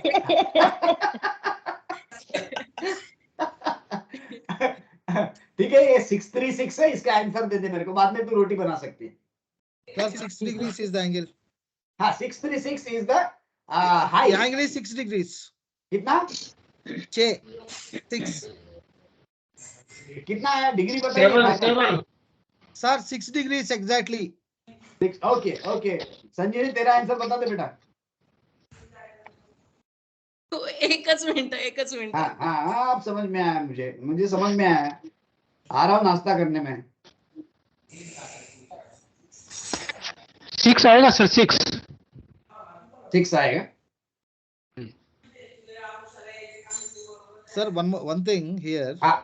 ठीक है, ये 636 है, इसका आंसर दे दे मेरे को, बाद में तू रोटी बना सकती है। Sir, 6 degrees is the angle. हाँ 636 is the The high. angle is 6 degrees. कितना 6. कितना है डिग्री बताइए। Sir, 6 degrees exactly. Okay okay, Sanjivani तेरा आंसर बता दे बेटा। एकच मिनिट. हाँ हाँ हाँ, अब समझ में आया, मुझे समझ में आया, आ रहा हूँ नाश्ता करने में। 6 आएगा सर, 6 6 आएगा। Sir, one thing here. हाँ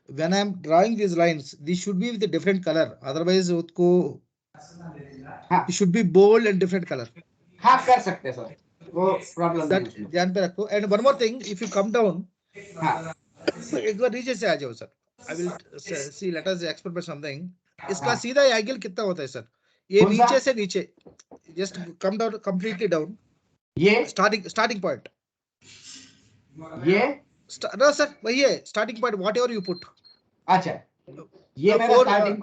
When I am drawing these lines, these should be with a different color. Otherwise, उसको हाँ it should be bold and different color. हाँ, कर सकते हैं सर, वो प्रॉब्लम नहीं That है उसमें। ध्यान पे रखो. And one more thing, if you come down, हाँ एक बार नीचे से आ जाओ sir. I will see. Let us experiment something. इसका हाँ। सीधा एंगल कितना होता है सर? ये कौन सा? नीचे से नीचे. Just come down completely down. ये Starting point. ये No sir, वही है starting point. Whatever you put. अच्छा, ये मेरा four, स्टार्टिंग,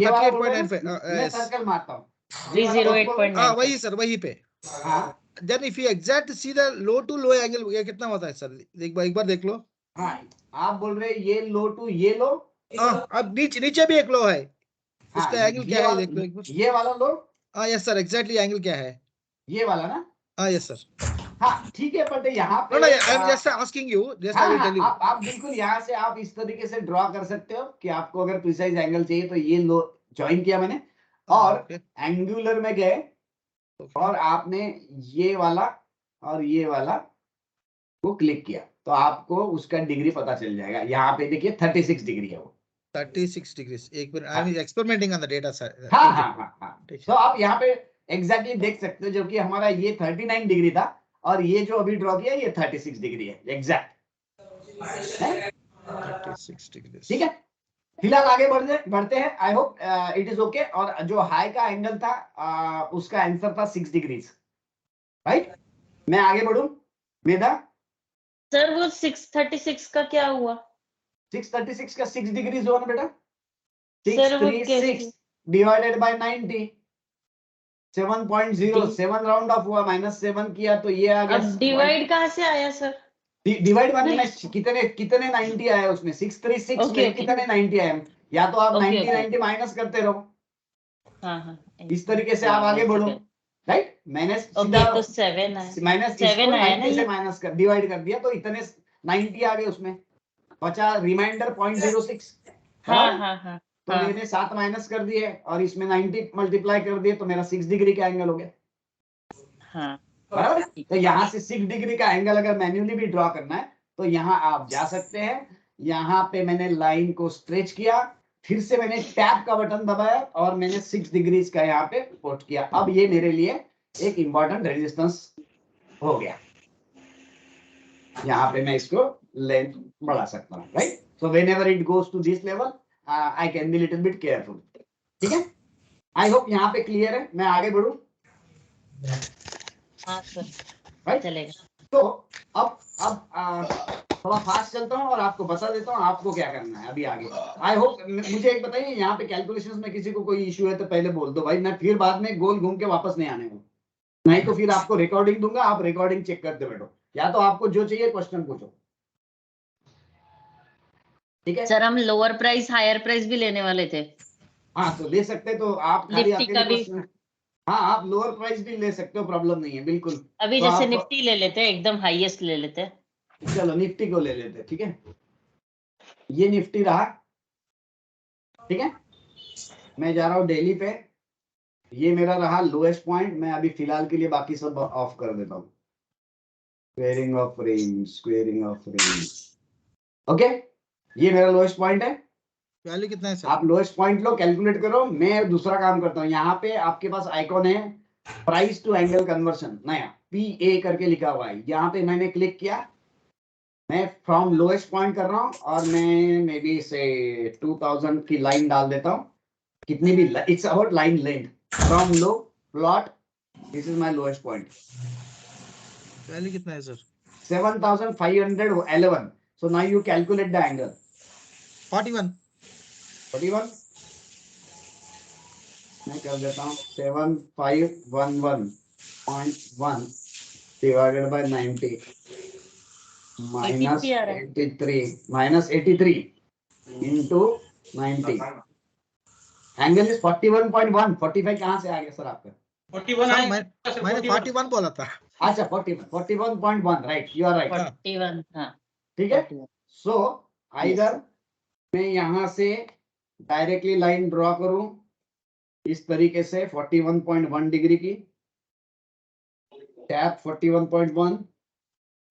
ये वाला बोल रहे हैं 38.95. ना? मैं Yes. सर्कल मारता हूँ। 308.9. वही सर, वही पे. हाँ Then if you exact see the low to low angle, ये कितना होता है सर? एक बार देख लो. हाँ, आप बोल रहे हैं ये लो टू ये लो। अब नीचे भी एक लो है. हाँ, उसका एंगल क्या है देख लो एक बार. ये वाला लो, यस सर, एग्जैक्टली एंगल क्या है? ये वाला ना? Yes sir. हाँ ठीक है, बट यहाँ पे No, I am just asking you. Just I will tell you. आप बिल्कुल यहाँ से आप इस तरीके से ड्रॉ कर सकते हो कि आपको अगर प्रिसाइज एंगल चाहिए, तो ये लो ज्वाइन किया मैंने, और Okay. एंगुलर में गए, और आपने ये वाला और ये वाला को क्लिक किया, तो आपको उसका डिग्री पता चल जाएगा। यहाँ पे देखिए 36 डिग्री है वो। 36 degrees. एक बार I am experimenting on the data sir. हाँ हाँ हाँ हाँ, ठीक है. तो आप यहाँ पे एग्जैक्टली देख सकते हो, जो कि हमारा ये 39 डिग्री था, और ये जो अभी ड्रॉ किया ये 36 डिग्री है एग्जैक्ट। 36 degrees. ठीक है, फिलहाल आगे बढ़ते हैं। I hope it is okay. और जो हाई का एंगल था उसका आंसर था 6 डिग्रीज, राइट। मैं आगे बढ़ूं मेधा। सर वो 636 का क्या हुआ? 636 का 6 डिग्रीज हुआ ना बेटा। सर वो 636 डिवाइडेड बाय 90, 7.0, 7 राउंड ऑफ हुआ, -7 किया तो ये आ गया। अब डिवाइड कहाँ से आया सर? डिवाइड माने में कितने 90 आया उसमें, 636 में कितने 90 आए, या तो आप 90 माइनस करते रहो। हाँ हाँ, इस तरीके से आप आगे बढ़ो, राइट। मैंने ओके तो 7 आया। माइनस 7 आया ना से माइनस कर डिवाइड कर दिया, तो इतने 90 आ गए उसमें, बचा रिमाइंडर 0.06। हाँ हाँ हाँ तो हाँ। मैंने 7 माइनस कर दिए और इसमें 90 मल्टीप्लाई कर दिए, तो मेरा 6 डिग्री का एंगल हो गया। हाँ बराबर। तो यहाँ से 6 डिग्री का एंगल अगर मैन्युअली भी ड्रॉ करना है, तो यहाँ आप जा सकते हैं। यहाँ पे मैंने लाइन को स्ट्रेच किया, फिर से मैंने टैब का बटन दबाया और मैंने 6 डिग्रीज का यहाँ पे पुट किया। अब ये मेरे लिए एक इंपॉर्टेंट रेजिस्टेंस हो गया। यहाँ पे मैं इसको लेंथ बढ़ा सकता हूँ, right. So whenever it goes to this level I can be little bit careful. ठीक है, आई होप यहाँ पे क्लियर है। मैं आगे बढ़ूं, हाँ सर राइट। चलेगा। तो अब थोड़ा फास्ट चलता हूँ और आपको बता देता हूँ आपको क्या करना है अभी आगे। आई होप, मुझे एक बताइए, यहाँ पे कैलकुलेशंस में किसी को कोई इश्यू है तो पहले बोल दो भाई, मैं फिर बाद में गोल घूम के वापस नहीं आने को, नहीं तो फिर आपको रिकॉर्डिंग दूंगा, आप रिकॉर्डिंग चेक करते बैठो, या तो आपको जो चाहिए क्वेश्चन पूछो। ठीक है सर हम लोअर प्राइस हायर प्राइस भी लेने वाले थे। हाँ, तो ले सकते, तो आप खाली निफ्टी का भी। क्वेश्चन हाँ, आप लोअर प्राइस भी ले सकते हो, प्रॉब्लम नहीं है, बिल्कुल। अभी तो जैसे आप निफ्टी ले लेते हैं, एकदम हाईएस्ट ले लेते हैं। चलो निफ्टी को ले लेते हैं, ठीक है। ये निफ्टी रहा, ठीक है। मैं जा रहा हूँ डेली पे, ये मेरा रहा लोएस्ट पॉइंट। मैं अभी फिलहाल के लिए बाकी सब ऑफ कर देता हूँ। Squaring of range, squaring of range, okay. ये मेरा लोएस्ट पॉइंट है। वैल्यू कितना है सर? आप लोएस्ट पॉइंट लो, कैलकुलेट करो। मैं दूसरा काम करता हूँ। यहाँ पे आपके पास आइकॉन है प्राइस टू एंगल कन्वर्शन, नया PA करके लिखा हुआ है। यहाँ पे मैंने क्लिक किया, मैं फ्रॉम लोएस्ट पॉइंट कर रहा हूँ और मैं मे बी से 2000 की लाइन डाल देता हूँ। कितनी भी, it's about line length from low plot, this is my lowest point. Value कितना है sir? 7511। So now you calculate the angle. 41। 41 मैं कर देता हूँ 7511.1 divided by 90 minus 83 into 90। Angle is 41.1। 45 कहाँ से आ गया सर आपका? 41 सर आएगा मैं सर, मैंने 41 41 बोला था। अच्छा 41.1, राइट, यू आर राइट, 41, हाँ ठीक है। 41। सो आइदर मैं यहाँ से डायरेक्टली लाइन ड्रॉ करूं इस तरीके से 41.1 डिग्री की, टैप 41.1,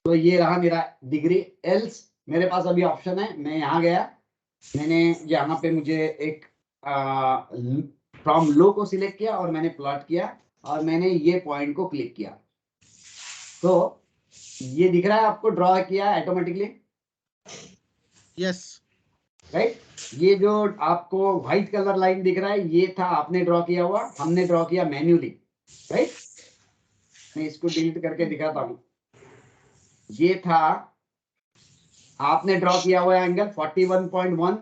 तो ये रहा मेरा डिग्री। एल्स मेरे पास अभी ऑप्शन है, मैं यहाँ गया, मैंने यहाँ पे मुझे एक फ्रॉम लो को सिलेक्ट किया और मैंने प्लॉट किया और मैंने ये पॉइंट को क्लिक किया, तो ये दिख रहा है आपको, ड्रॉ किया ऑटोमेटिकली, यस। राइट। ये जो आपको व्हाइट कलर लाइन दिख रहा है, ये था आपने ड्रॉ किया हुआ, हमने ड्रॉ किया मैन्युअली, राइट। मैं इसको डिलीट करके दिखाता हूं। ये था आपने ड्रॉ किया हुआ एंगल 41.1,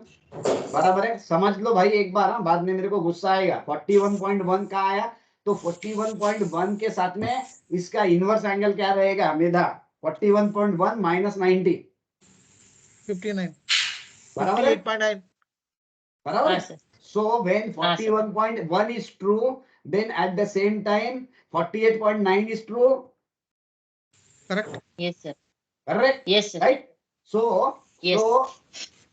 बराबर है। समझ लो भाई एक बार, हाँ, बाद में मेरे को गुस्सा आएगा। 41.1 का आया तो 41.1 के साथ में इसका इनवर्स एंगल क्या रहेगा मेधा? 41.1 माइनस 90, 59, बराबर है, 58.9। बराबर हाँ है। सर, So when हाँ sir, 41.1 is true, then at the same time 48.9 is true, correct. Yes sir, correct, yes sir, right? So yes.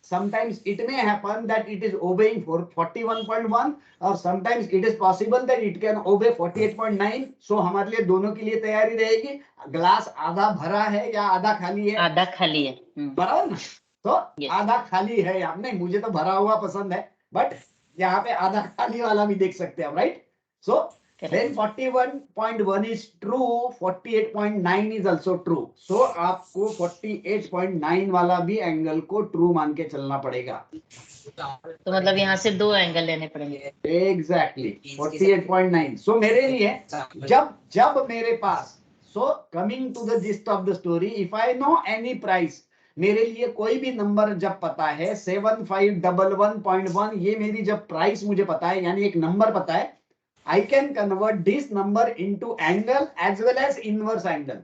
sometimes it may happen that it is obeying for 41.1 or sometimes it is possible that it can obey 48.9. So हमारे लिए दोनों के लिए तैयारी रहेगी, glass आधा भरा है या आधा खाली है, आधा खाली है। बराबर ना। तो Yes. आधा खाली है या नहीं, मुझे तो भरा हुआ पसंद है, बट यहाँ पे आधा खाली वाला भी देख सकते हैं, right. So then 41.1 is true, 48.9 is also true. So आपको 48.9 वाला भी एंगल को ट्रू मान के चलना पड़ेगा। तो मतलब यहाँ से 2 एंगल लेने पड़ेंगे। एग्जैक्टली 48.9। सो मेरे लिए जब मेरे पास, so coming to the gist of the story, if I know any price, मेरे लिए कोई भी नंबर जब पता है 7511.1, ये मेरी जब प्राइस मुझे पता है, यानी एक नंबर पता है, I can convert this number into angle as well as inverse angle.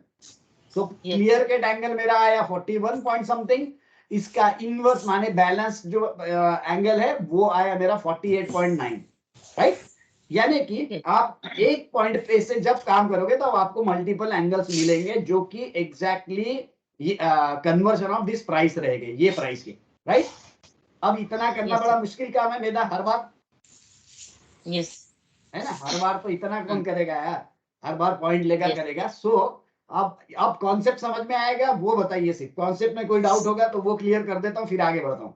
So clear cut angle मेरा आया 41 point something, इसका इनवर्स माने बैलेंस जो एंगल है वो आया मेरा 48.9, राइट। यानी कि आप एक पॉइंट पे से जब काम करोगे तो आपको मल्टीपल एंगल्स मिलेंगे जो कि exactly conversion of this price रहेंगे, ये प्राइस के, राइट। अब इतना करना बड़ा मुश्किल काम है मेरा, हर बार, यस, है ना, हर बार तो इतना कौन करेगा यार, हर बार पॉइंट लेकर करेगा। सो अब कॉन्सेप्ट समझ में आएगा, वो बताइए। सिर्फ कॉन्सेप्ट में कोई डाउट होगा तो वो क्लियर कर देता हूँ, फिर आगे बढ़ता हूँ।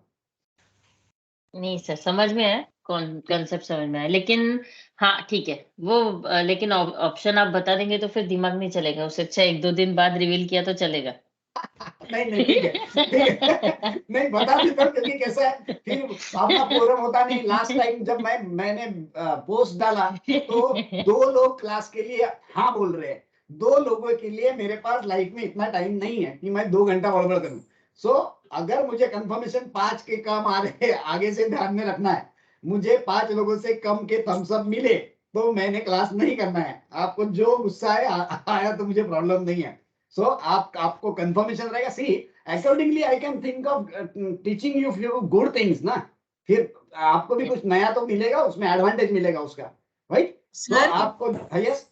नहीं सर, समझ में है, कॉन्सेप्ट समझ में है, लेकिन हाँ ठीक है वो, लेकिन ऑप्शन आप बता देंगे तो फिर दिमाग नहीं चलेगा, उससे अच्छा 1-2 दिन बाद रिवील किया तो चलेगा। नहीं ठीक है नहीं बता देता हूँ, क्योंकि कैसा है फिर अपना फोरम होता नहीं। लास्ट टाइम जब मैंने पोस्ट डाला तो 2 लोग क्लास के लिए हाँ बोल रहे हैं, 2 लोगों के लिए मेरे पास लाइफ में इतना टाइम नहीं है कि मैं 2 घंटा बड़बड़ करूं। सो अगर मुझे कंफर्मेशन 5 के कम आ रहे, आगे से ध्यान में रखना है, मुझे 5 लोगों से कम के थम्स अप मिले तो मैंने क्लास नहीं करना है। आपको जो गुस्सा है आया तो मुझे प्रॉब्लम नहीं है। सो आपको कंफर्मेशन रहेगा। See accordingly I can think of teaching you few good things ना, फिर आपको भी कुछ नया तो मिलेगा, उसमें एडवांटेज मिलेगा उसका, राइट। तो सर आपको यस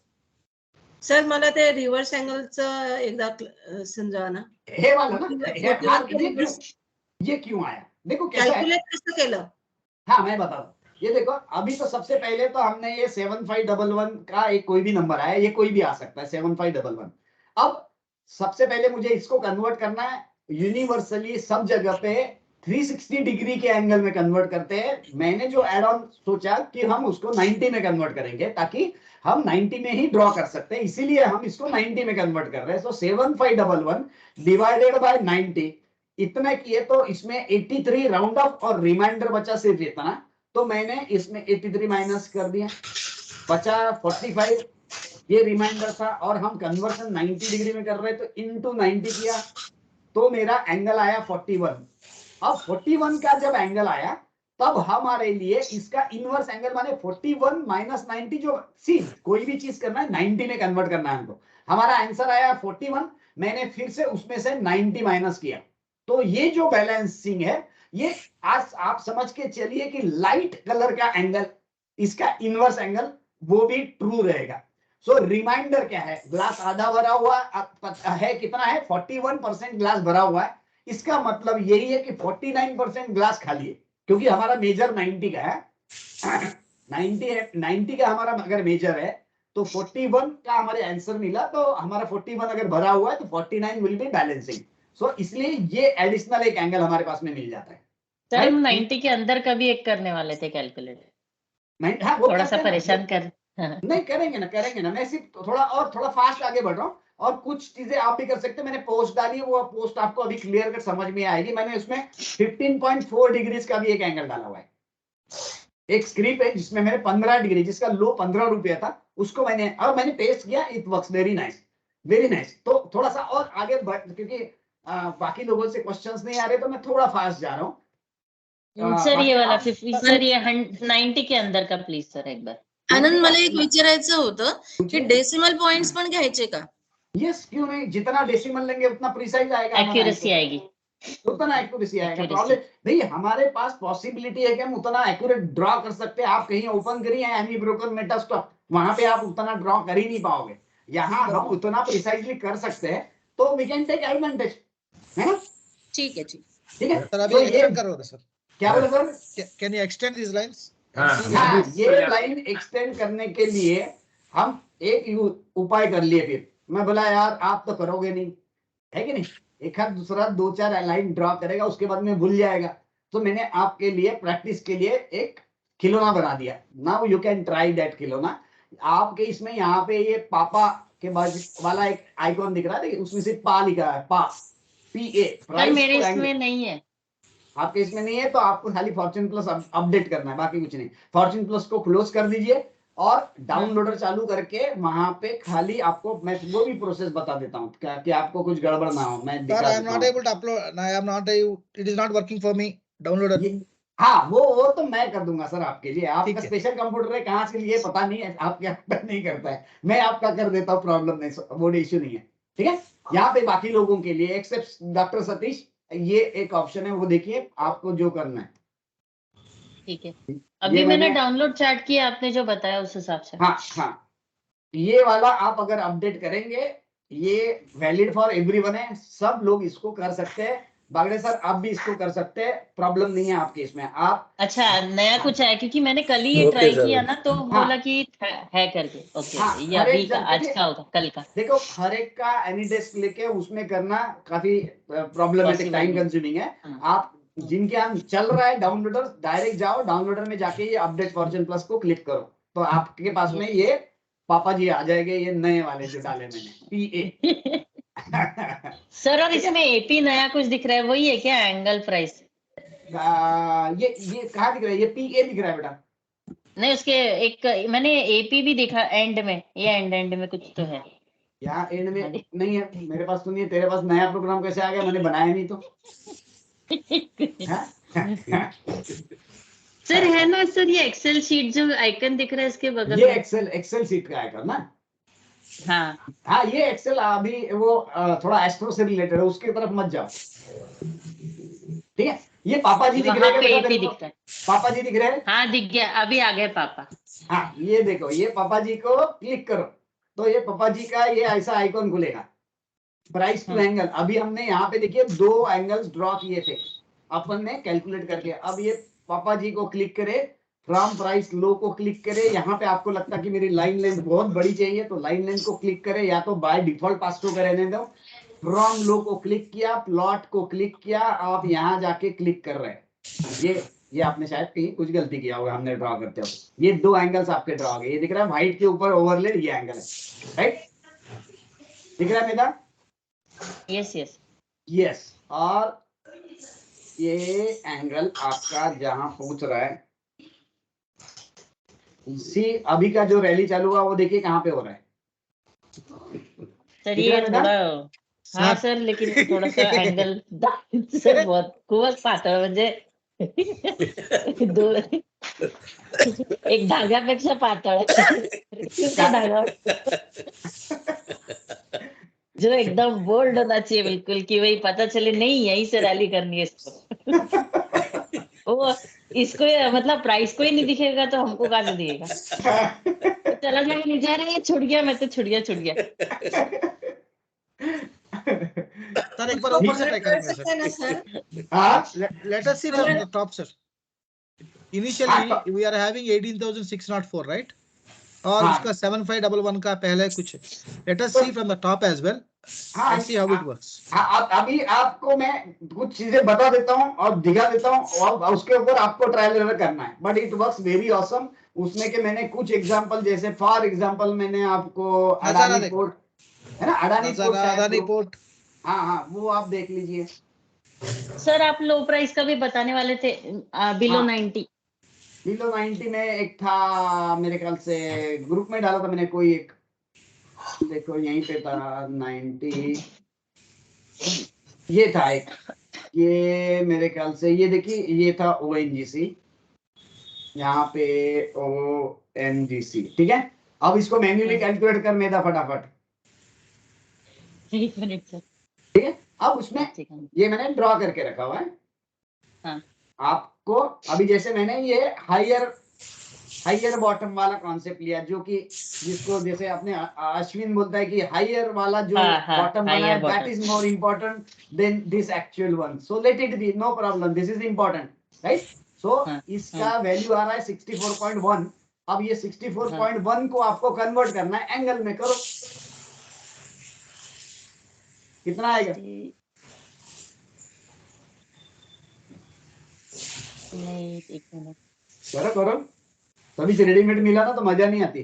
सर मला ते रिव्हर्स अँगलचं एकदा समजावा ना. हे वाला ना, रिव्हर्स ये क्यों आया, देखो कैसा है। कॅल्क्युलेट कसं केलं? हाँ मैं बता दूं, ये देखो अभी तो सबसे पहले तो हमने ये 7511 का एक कोई भी नंबर आया, ये कोई भी आ सकता है 7511। अब सबसे पहले मुझे इसको कन्वर्ट करना है यूनिवर्सली, सब जगह पे 360 डिग्री के एंगल में कन्वर्ट करते हैं। मैंने जो एड ऑन सोचा कि हम उसको 90 में कन्वर्ट करेंगे ताकि हम 90 में ही ड्रॉ कर सकते हैं, इसीलिए हम इसको 90 में कन्वर्ट कर रहे हैं। सो 7511 डिवाइडेड बाय 90, इतना किए तो इसमें 83 राउंड ऑफ और रिमाइंडर बचा सिर्फ इतना, तो मैंने इसमें 83 माइनस कर दिया, बचा 45, ये रिमाइंडर था, और हम कन्वर्शन 90 डिग्री में कर रहे हैं तो इनटू 90 किया तो मेरा एंगल आया 41। अब 41 का जब एंगल आया तब हमारे लिए इसका इनवर्स एंगल माने 41 माइनस 90, जो सी कोई भी चीज करना है 90 में कन्वर्ट करना है हमको। हमारा आंसर आया 41, मैंने फिर से उसमें से 90 माइनस किया, तो ये जो बैलेंसिंग है ये आज आप समझ के चलिए कि लाइट कलर का एंगल, इसका इनवर्स एंगल वो भी ट्रू रहेगा। सो रिमाइंडर क्या है, ग्लास आधा भरा हुआ है, कितना है 41% ग्लास भरा हुआ है, इसका मतलब यही है कि 49% ग्लास खाली है, क्योंकि हमारा मेजर 90 का है। 90 का हमारा अगर मेजर है तो 41 का हमारे आंसर मिला, तो हमारा 41 अगर भरा हुआ है तो 49 विल बी बैलेंसिंग। सो इसलिए ये एडिशनल एक एंगल हमारे पास में मिल जाता है। सर हम 90 के अंदर का भी एक करने वाले थे कैलकुलेट, हाँ, वो थोड़ा सा करते हैं ना, परेशान कर। हाँ। नहीं करेंगे ना, मैं सिर्फ थोड़ा फास्ट आगे बढ़ रहा हूँ, और कुछ चीजें आप भी कर सकते हैं। मैंने पोस्ट डाली, वो पोस्ट आपको अभी क्लियर कर समझ में आएगी। मैंने उसमें 15.4 डिग्रीज का भी एक एंगल डाला हुआ है, एक स्क्रिप्ट है जिसमें मैंने 15 डिग्री, जिसका लो 15 रुपया था, उसको मैंने पेस्ट किया, इट वर्क्स वेरी नाइस। तो थोड़ा सा और आगे बढ़, क्योंकि बाकी लोगों से क्वेश्चंस नहीं आ रहे, तो मैं थोड़ा फास्ट जा रहा हूँ। सर ये वाला 50, सर ये 90 के अंदर का प्लीज सर एक बार। आनंद, मला एक विचारायचं होतं की डेसिमल पॉइंट्स पण घ्यायचे का? यस, क्यों नहीं, जितना डेसिमल लेंगे उतना प्रिसाइज आएगा, हमारा एक्यूरेसी answer। आएगी। उतना एक्यूरेसी आएगा। Accuracy। प्रॉब्लम भाई हमारे पास पॉसिबिलिटी है कि हम उतना एक्यूरेट ड्रॉ कर सकते हैं। आप कहीं ओपन करिए एमी ब्रोकन मेटास्टॉक, वहां पे आप उतना ड्रॉ कर ही नहीं पाओगे। यहाँ हम उतना प्रिसाइजली कर सकते हैं, तो वी कैन टेक एडवांटेज, है ना। ठीक है ठीक है, सर अभी तो ये एक्सटेंड करो ना सर, क्या बोले sir, can you extend this lines? हाँ, ये लाइन एक्सटेंड करने के लिए हम एक उपाय कर लिए। फिर मैं बोला यार आप तो करोगे नहीं, है कि नहीं, एक हाथ दूसरा 2-4 लाइन ड्रॉ करेगा, उसके बाद में भूल जाएगा। तो मैंने आपके लिए प्रैक्टिस के लिए एक खिलौना बना दिया। Now you can try that खिलौना। आपके इसमें यहाँ पे ये पापा के बाजू वाला एक आइकॉन दिख रहा है, देखिए उसमें से पा लिखा है, पा PA। सर मेरे इसमें नहीं है। आपके इसमें नहीं है तो आपको खाली फॉर्च्यून प्लस अपडेट करना है, बाकी कुछ नहीं। फॉर्च्यून प्लस को क्लोज कर दीजिए और डाउनलोडर चालू करके वहां पे खाली आपको मैं वो भी प्रोसेस बता देता हूँ कि आपको कुछ गड़बड़ ना हो। मैं सर दिखा आई एम देता नॉट हूँ। Able to upload, I am not, it is not working for me downloader. हाँ वो तो मैं कर दूंगा सर आपके लिए। आपका ठीक है। स्पेशल कंप्यूटर है, कहाँ से लिए पता नहीं है, आपके यहाँ नहीं करता है, मैं आपका कर देता हूँ, प्रॉब्लम नहीं, वो इश्यू नहीं है। ठीक है, यहाँ पे बाकी लोगों के लिए एक्सेप्ट डॉक्टर सतीश, ये एक ऑप्शन है, वो देखिए आपको जो करना है। ठीक है, अभी मैंने डाउनलोड चैट किया, आपने जो बताया उस हिसाब से। हाँ, ये वाला आप अगर अपडेट करेंगे, ये वैलिड फॉर एवरीवन है, सब लोग इसको कर सकते हैं। बागड़े सर आप भी इसको कर सकते हैं, प्रॉब्लम नहीं है आपके इसमें। आप अच्छा नया कुछ है, क्योंकि मैंने कल ही ये ट्राई किया ना, तो बोला कि है करके। ओके, ये अभी का आज का होगा, कल का। देखो हर एक का एनी डेस्क लेके उसमें करना काफी प्रॉब्लमेटिक, टाइम कंज्यूमिंग है। आप जिनके यहाँ चल रहा है डाउनलोडर, डायरेक्ट जाओ डाउनलोडर में जाके ये अपडेट फॉर्च्यून प्लस को क्लिक करो, तो आपके पास में ये पापा जी आ जाएंगे, ये नए वाले जो डाले मैंने PA। सर और इसमें AP नया कुछ दिख रहा है, वही है क्या एंगल प्राइस? ये कहाँ दिख रहा है, ये PA दिख रहा है बेटा। नहीं, उसके एक मैंने AP भी देखा एंड में, ये एंड में कुछ तो है। यहाँ एंड में नहीं है, मेरे पास तो नहीं है। तेरे पास नया प्रोग्राम कैसे आ गया, मैंने बनाया नहीं तो। सर है ना सर, ये एक्सेल शीट जो आइकन दिख रहा है इसके बगल ये में, एक्सेल शीट का आइकन ना। हाँ ये एक्सेल अभी वो थोड़ा एस्ट्रो से रिलेटेड है, उसकी तरफ मत जाओ। ठीक है, ये पापा जी दिख रहे वहां हैं पे क्या बेटा 80 तेरे को? दिखता है। पापा जी दिख रहे हैं? हाँ दिख गया, अभी आ गए पापा। हाँ, ये देखो, ये पापा जी को क्लिक करो तो ये पापा जी का ये ऐसा आइकॉन खुलेगा, प्राइस टू एंगल। अभी हमने यहाँ पे देखिए 2 एंगल्स ड्रॉ किए थे, अपन ने कैलकुलेट करके। अब ये पापा जी को क्लिक करे, फ्रॉम प्राइस लो को क्लिक करे। यहाँ पे आपको लगता है कि मेरी लाइन लेंथ बहुत बड़ी चाहिए तो लाइन लेंथ को क्लिक करे, या तो बाय डिफॉल्ट 500 का रहने दो। फ्रॉम लो को क्लिक किया, प्लॉट को क्लिक किया, आप यहाँ जाके क्लिक कर रहे हैं। ये आपने शायद कहीं कुछ गलती किया होगा, हमने ड्रॉ करते हो। ये 2 एंगल्स आपके ड्रॉ हो गए, ये दिख रहा है व्हाइट के ऊपर ओवरलेड, ये एंगल है, राइट? दिख रहा है बेटा? Yes yes. यस। और ये एंगल आपका जहां पहुंच रहा है, सी अभी का जो रैली चालू हुआ वो देखिए कहाँ पे हो रहा है। सर दिख ये रहा है बेटा? थोड़ा, हाँ सर, लेकिन थोड़ा सा एंगल सर बहुत खूपच पातळ, म्हणजे एक धाग्यापेक्षा पातळ धागा जो एकदम बोल्ड होना चाहिए बिल्कुल, कि वही पता चले नहीं यहीं से रैली करनी है इसको। वो इसको मतलब प्राइस को ही नहीं दिखेगा तो हमको कहाँ से दिखेगा? तो चला जाएगा, नहीं जा रहा है, छुट गया, मैं तो छुट गया। सर एक बार ऊपर से ट्राई कर करेंगे सकते हैं ना सर? हाँ, let us see from the top sir. Initially we are having 18604 right, और हाँ। उसका 7511 का पहले कुछ। Let us see from the top as well हाँ, and see how it works. अभी आपको मैं कुछ चीजें बता देता हूँ और दिखा देता हूँ, और उसके ऊपर आपको ट्रायल एरर करना है, but it works very awesome. उसमें के मैंने कुछ एग्जांपल, जैसे फॉर एग्जांपल मैंने आपको नजारा अडानी देखो। पोर्ट है ना, अडानी पोर्ट नजारा शायद अदानी वो- पोर्ट। हाँ हाँ, वो आप देख लीजिए। सर आप लो प्राइस का भी बताने वाले थे, बिलो हाँ। 90। बिलो 90 में एक था, मेरे ख्याल से ग्रुप में डाला था मैंने कोई एक, देखो यहीं पे था 90, ये था एक, ये मेरे ख्याल से, ये देखिए ये था ONGC, यहाँ पे ONGC, ठीक है। अब इसको मैन्युअली कैलकुलेट कर मेरा फटाफट, एक मिनट सर। ठीक है। अब उसमें एक सेकंड। ये मैंने ड्रॉ करके रखा हुआ है। हाँ। आपको अभी जैसे मैंने ये हायर बॉटम वाला कॉन्सेप्ट लिया, जो कि जिसको जैसे अपने अश्विन बोलता है कि हायर वाला जो हाँ, बॉटम बना higher है, that bottom। Is more important than this actual one, so let it be, no problem, this is important, right? So हाँ, इसका वैल्यू आ रहा है 64.1। अब ये 64.1 को आपको कन्वर्ट करना है एंगल में, करो, कितना आएगा? नहीं, एक मिनट। करो, तभी से रेडीमेड मिला ना तो मजा नहीं आती।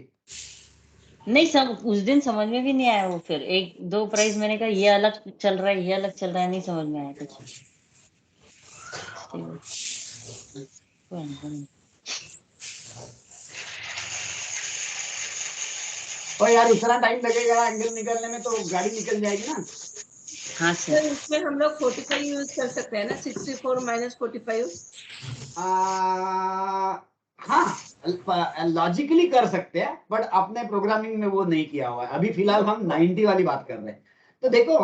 नहीं, सब उस दिन समझ में भी नहीं आया, वो फिर 1-2 प्राइस मैंने कहा ये अलग चल रहा है, ये अलग चल रहा है, नहीं समझ में आया कुछ। और यार इतना टाइम लगेगा एंगल निकलने में, तो गाड़ी निकल जाएगी ना। हाँ सर सर। इसमें हम लोग 45 यूज कर सकते हैं ना, 64 माइनस 45। हाँ, लॉजिकली कर सकते हैं, बट अपने प्रोग्रामिंग में वो नहीं किया हुआ है। अभी फिलहाल हम 90 वाली बात कर रहे हैं। तो देखो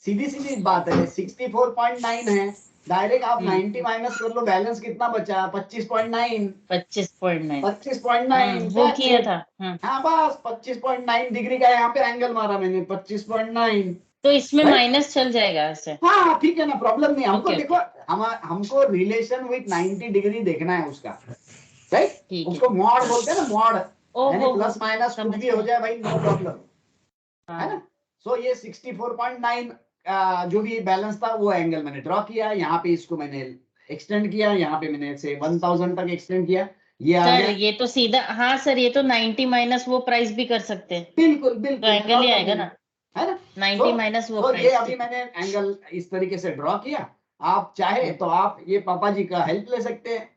सीधी बात है, 64.9 है, डायरेक्ट आप 90 माइनस कर लो, बैलेंस कितना बचा? 25.9। 25.9। 25.9 वो किया था। हाँ बस 25.9 डिग्री का यहाँ पे एंगल मारा मैंने, 25.9। तो इसमें Right? माइनस चल जाएगा ऐसे? हाँ ठीक है ना, प्रॉब्लम नहीं। हमको Okay, देखो, हमको रिलेशन विथ 90 डिग्री देखना है उसका, राइट? ठीक है। उसको मॉड बोलते हैं ना, मॉड, यानी ओहो, प्लस माइनस कुछ भी हो जाए भाई, नो प्रॉब्लम, है ना? सो ये 64.9 जो भी बैलेंस था वो एंगल मैंने ड्रॉ किया, यहाँ पे इसको मैंने एक्सटेंड किया, यहाँ पे मैंने से 1000 तक एक्सटेंड किया, ये आ सर गया। ये तो सीधा, हाँ सर ये तो 90 माइनस वो प्राइस भी कर सकते हैं, बिल्कुल तो बिल्कुल, एंगल ही आएगा ना, है ना? 90 माइनस वो तो ये प्राइस। अभी मैंने एंगल इस तरीके से ड्रॉ किया। आप चाहे तो आप ये पापा जी का हेल्प ले सकते हैं,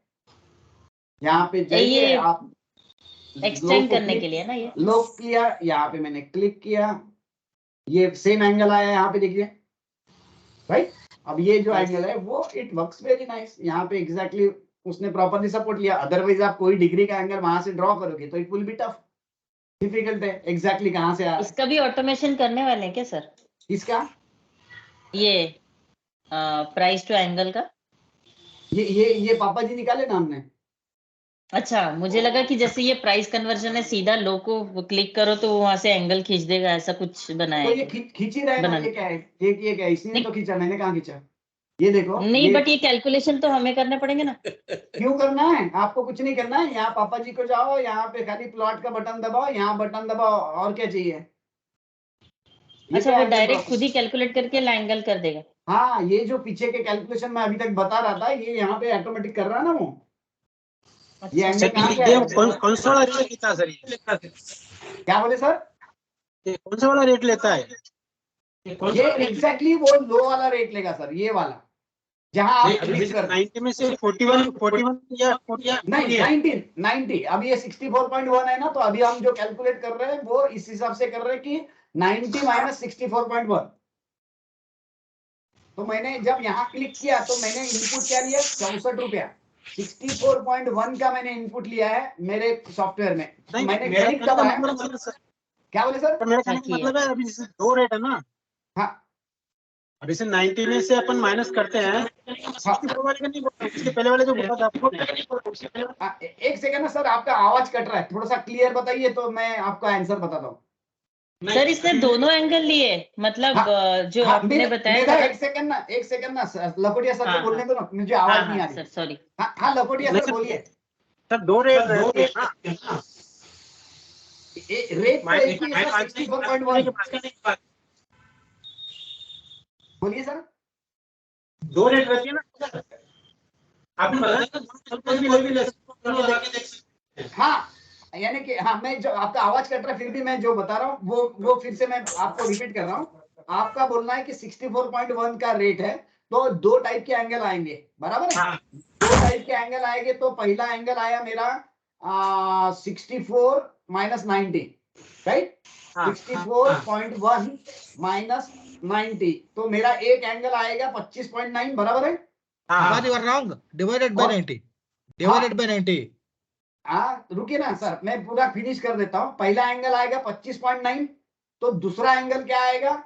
यहाँ पे जाइए ये आप, एक्सटेंड करने के लिए ना, ये लॉक किया, यहाँ पे मैंने क्लिक किया, ये सेम एंगल आया, यहाँ पे देखिए, राइट? अब ये जो एंगल है वो इट वर्क्स वेरी नाइस, यहाँ पे एग्जैक्टली उसने प्रॉपर्ली सपोर्ट लिया। अदरवाइज आप कोई डिग्री का एंगल वहां से ड्रॉ करोगे तो it will be tough, difficult है एग्जैक्टली कहाँ से आ रहा है। इसका भी ऑटोमेशन करने वाले हैं क्या सर? इसका ये प्राइस टू एंगल का? ये पापा जी निकाले ना हमने। अच्छा, मुझे लगा कि जैसे ये प्राइस कन्वर्जन है, सीधा लो को क्लिक करो तो वहां से एंगल खींच देगा, ऐसा कुछ बनाया तो है ये क्या? खींच ही रहा है ना, बनाना ये क्या है, ये क्या है, इसने नहीं। तो खींचा, मैंने कहाँ खींचा? ये देखो, नहीं, ये बट ये कैलकुलेशन तो हमें करने पड़ेंगे ना। क्यों करना है? आपको कुछ नहीं करना है, यहाँ पापा जी को जाओ, यहाँ पे खाली प्लॉट का बटन दबाओ, यहाँ बटन दबाओ, और क्या चाहिए? ये अच्छा, तो वो एंगल डायरेक्ट खुद ही कैलकुलेट करके एंगल कर देगा। हाँ, ये जो पीछे के कैलकुलेशन मैं अभी तक बता रहा था, ये यहाँ पे ऑटोमेटिक कर रहा है ना वो। ये अच्छा, एंगल कहाँ से आया? कौन सा वाला रेट लेता है सर ये? क्या बोले सर? ये कौन सा वाला रेट लेता है? ये एग्जैक्टली वो लो वाला रेट लेगा सर, ये वाला, जहां आप क्लिक कर 90 में से 41 या 40 नहीं 90 अभी ये 64.1 है ना, तो अभी हम जो कैलकुलेट कर रहे हैं वो इस हिसाब से कर रहे हैं कि 90 माइनस 64.1। तो मैंने जब यहाँ क्लिक किया तो मैंने इनपुट क्या लिया? 64 रुपया। 64.1 का मैंने इनपुट लिया है मेरे सॉफ्टवेयर में। तो मैंने क्लिक दबाया। क्या बोले सर? मेरा कहने का मतलब है अभी जैसे दो रेट है ना, हाँ अभी से 90 में से अपन माइनस करते हैं, 64 वाले का नहीं बोल रहा, उसके पहले वाले जो बोला था आपको। एक सेकंड ना सर, आपका आवाज कट रहा है, थोड़ा सा क्लियर बताइए तो मैं आपका आंसर बताता हूँ। सर इसने दोनों एंगल लिए, मतलब जो हाँ, आपने बताया मेरा था। एक सेकंड ना लकोटिया सर को हाँ, बोलने दो ना, मुझे आवाज नहीं आ सर रही। सॉरी। हाँ लकोटिया सर बोलिए। सर दो रेट रहते हैं ना, रेट तो एक ही है सर, 64.1। बोलिए सर। दो रेट रहती है ना, आपने बताया। हाँ, यानी कि हाँ, मैं जो आपका आवाज कट रहा है, फिर भी मैं जो बता रहा हूँ वो फिर से मैं आपको रिपीट कर रहा हूँ। आपका बोलना है कि 64.1 का रेट है, तो दो टाइप के एंगल आएंगे, बराबर है? दो टाइप के एंगल आएंगे। तो पहला एंगल आया मेरा 64 माइनस 90, राइट? 64.1 माइनस 90, तो मेरा एक एंगल आएगा 25.9, बराबर है? But you are wrong. Divided by 90. Divided by 90. रुकिए ना सर, मैं पूरा फिनिश कर देता हूँ। पहला एंगल आएगा 25.9, तो दूसरा एंगल क्या आएगा?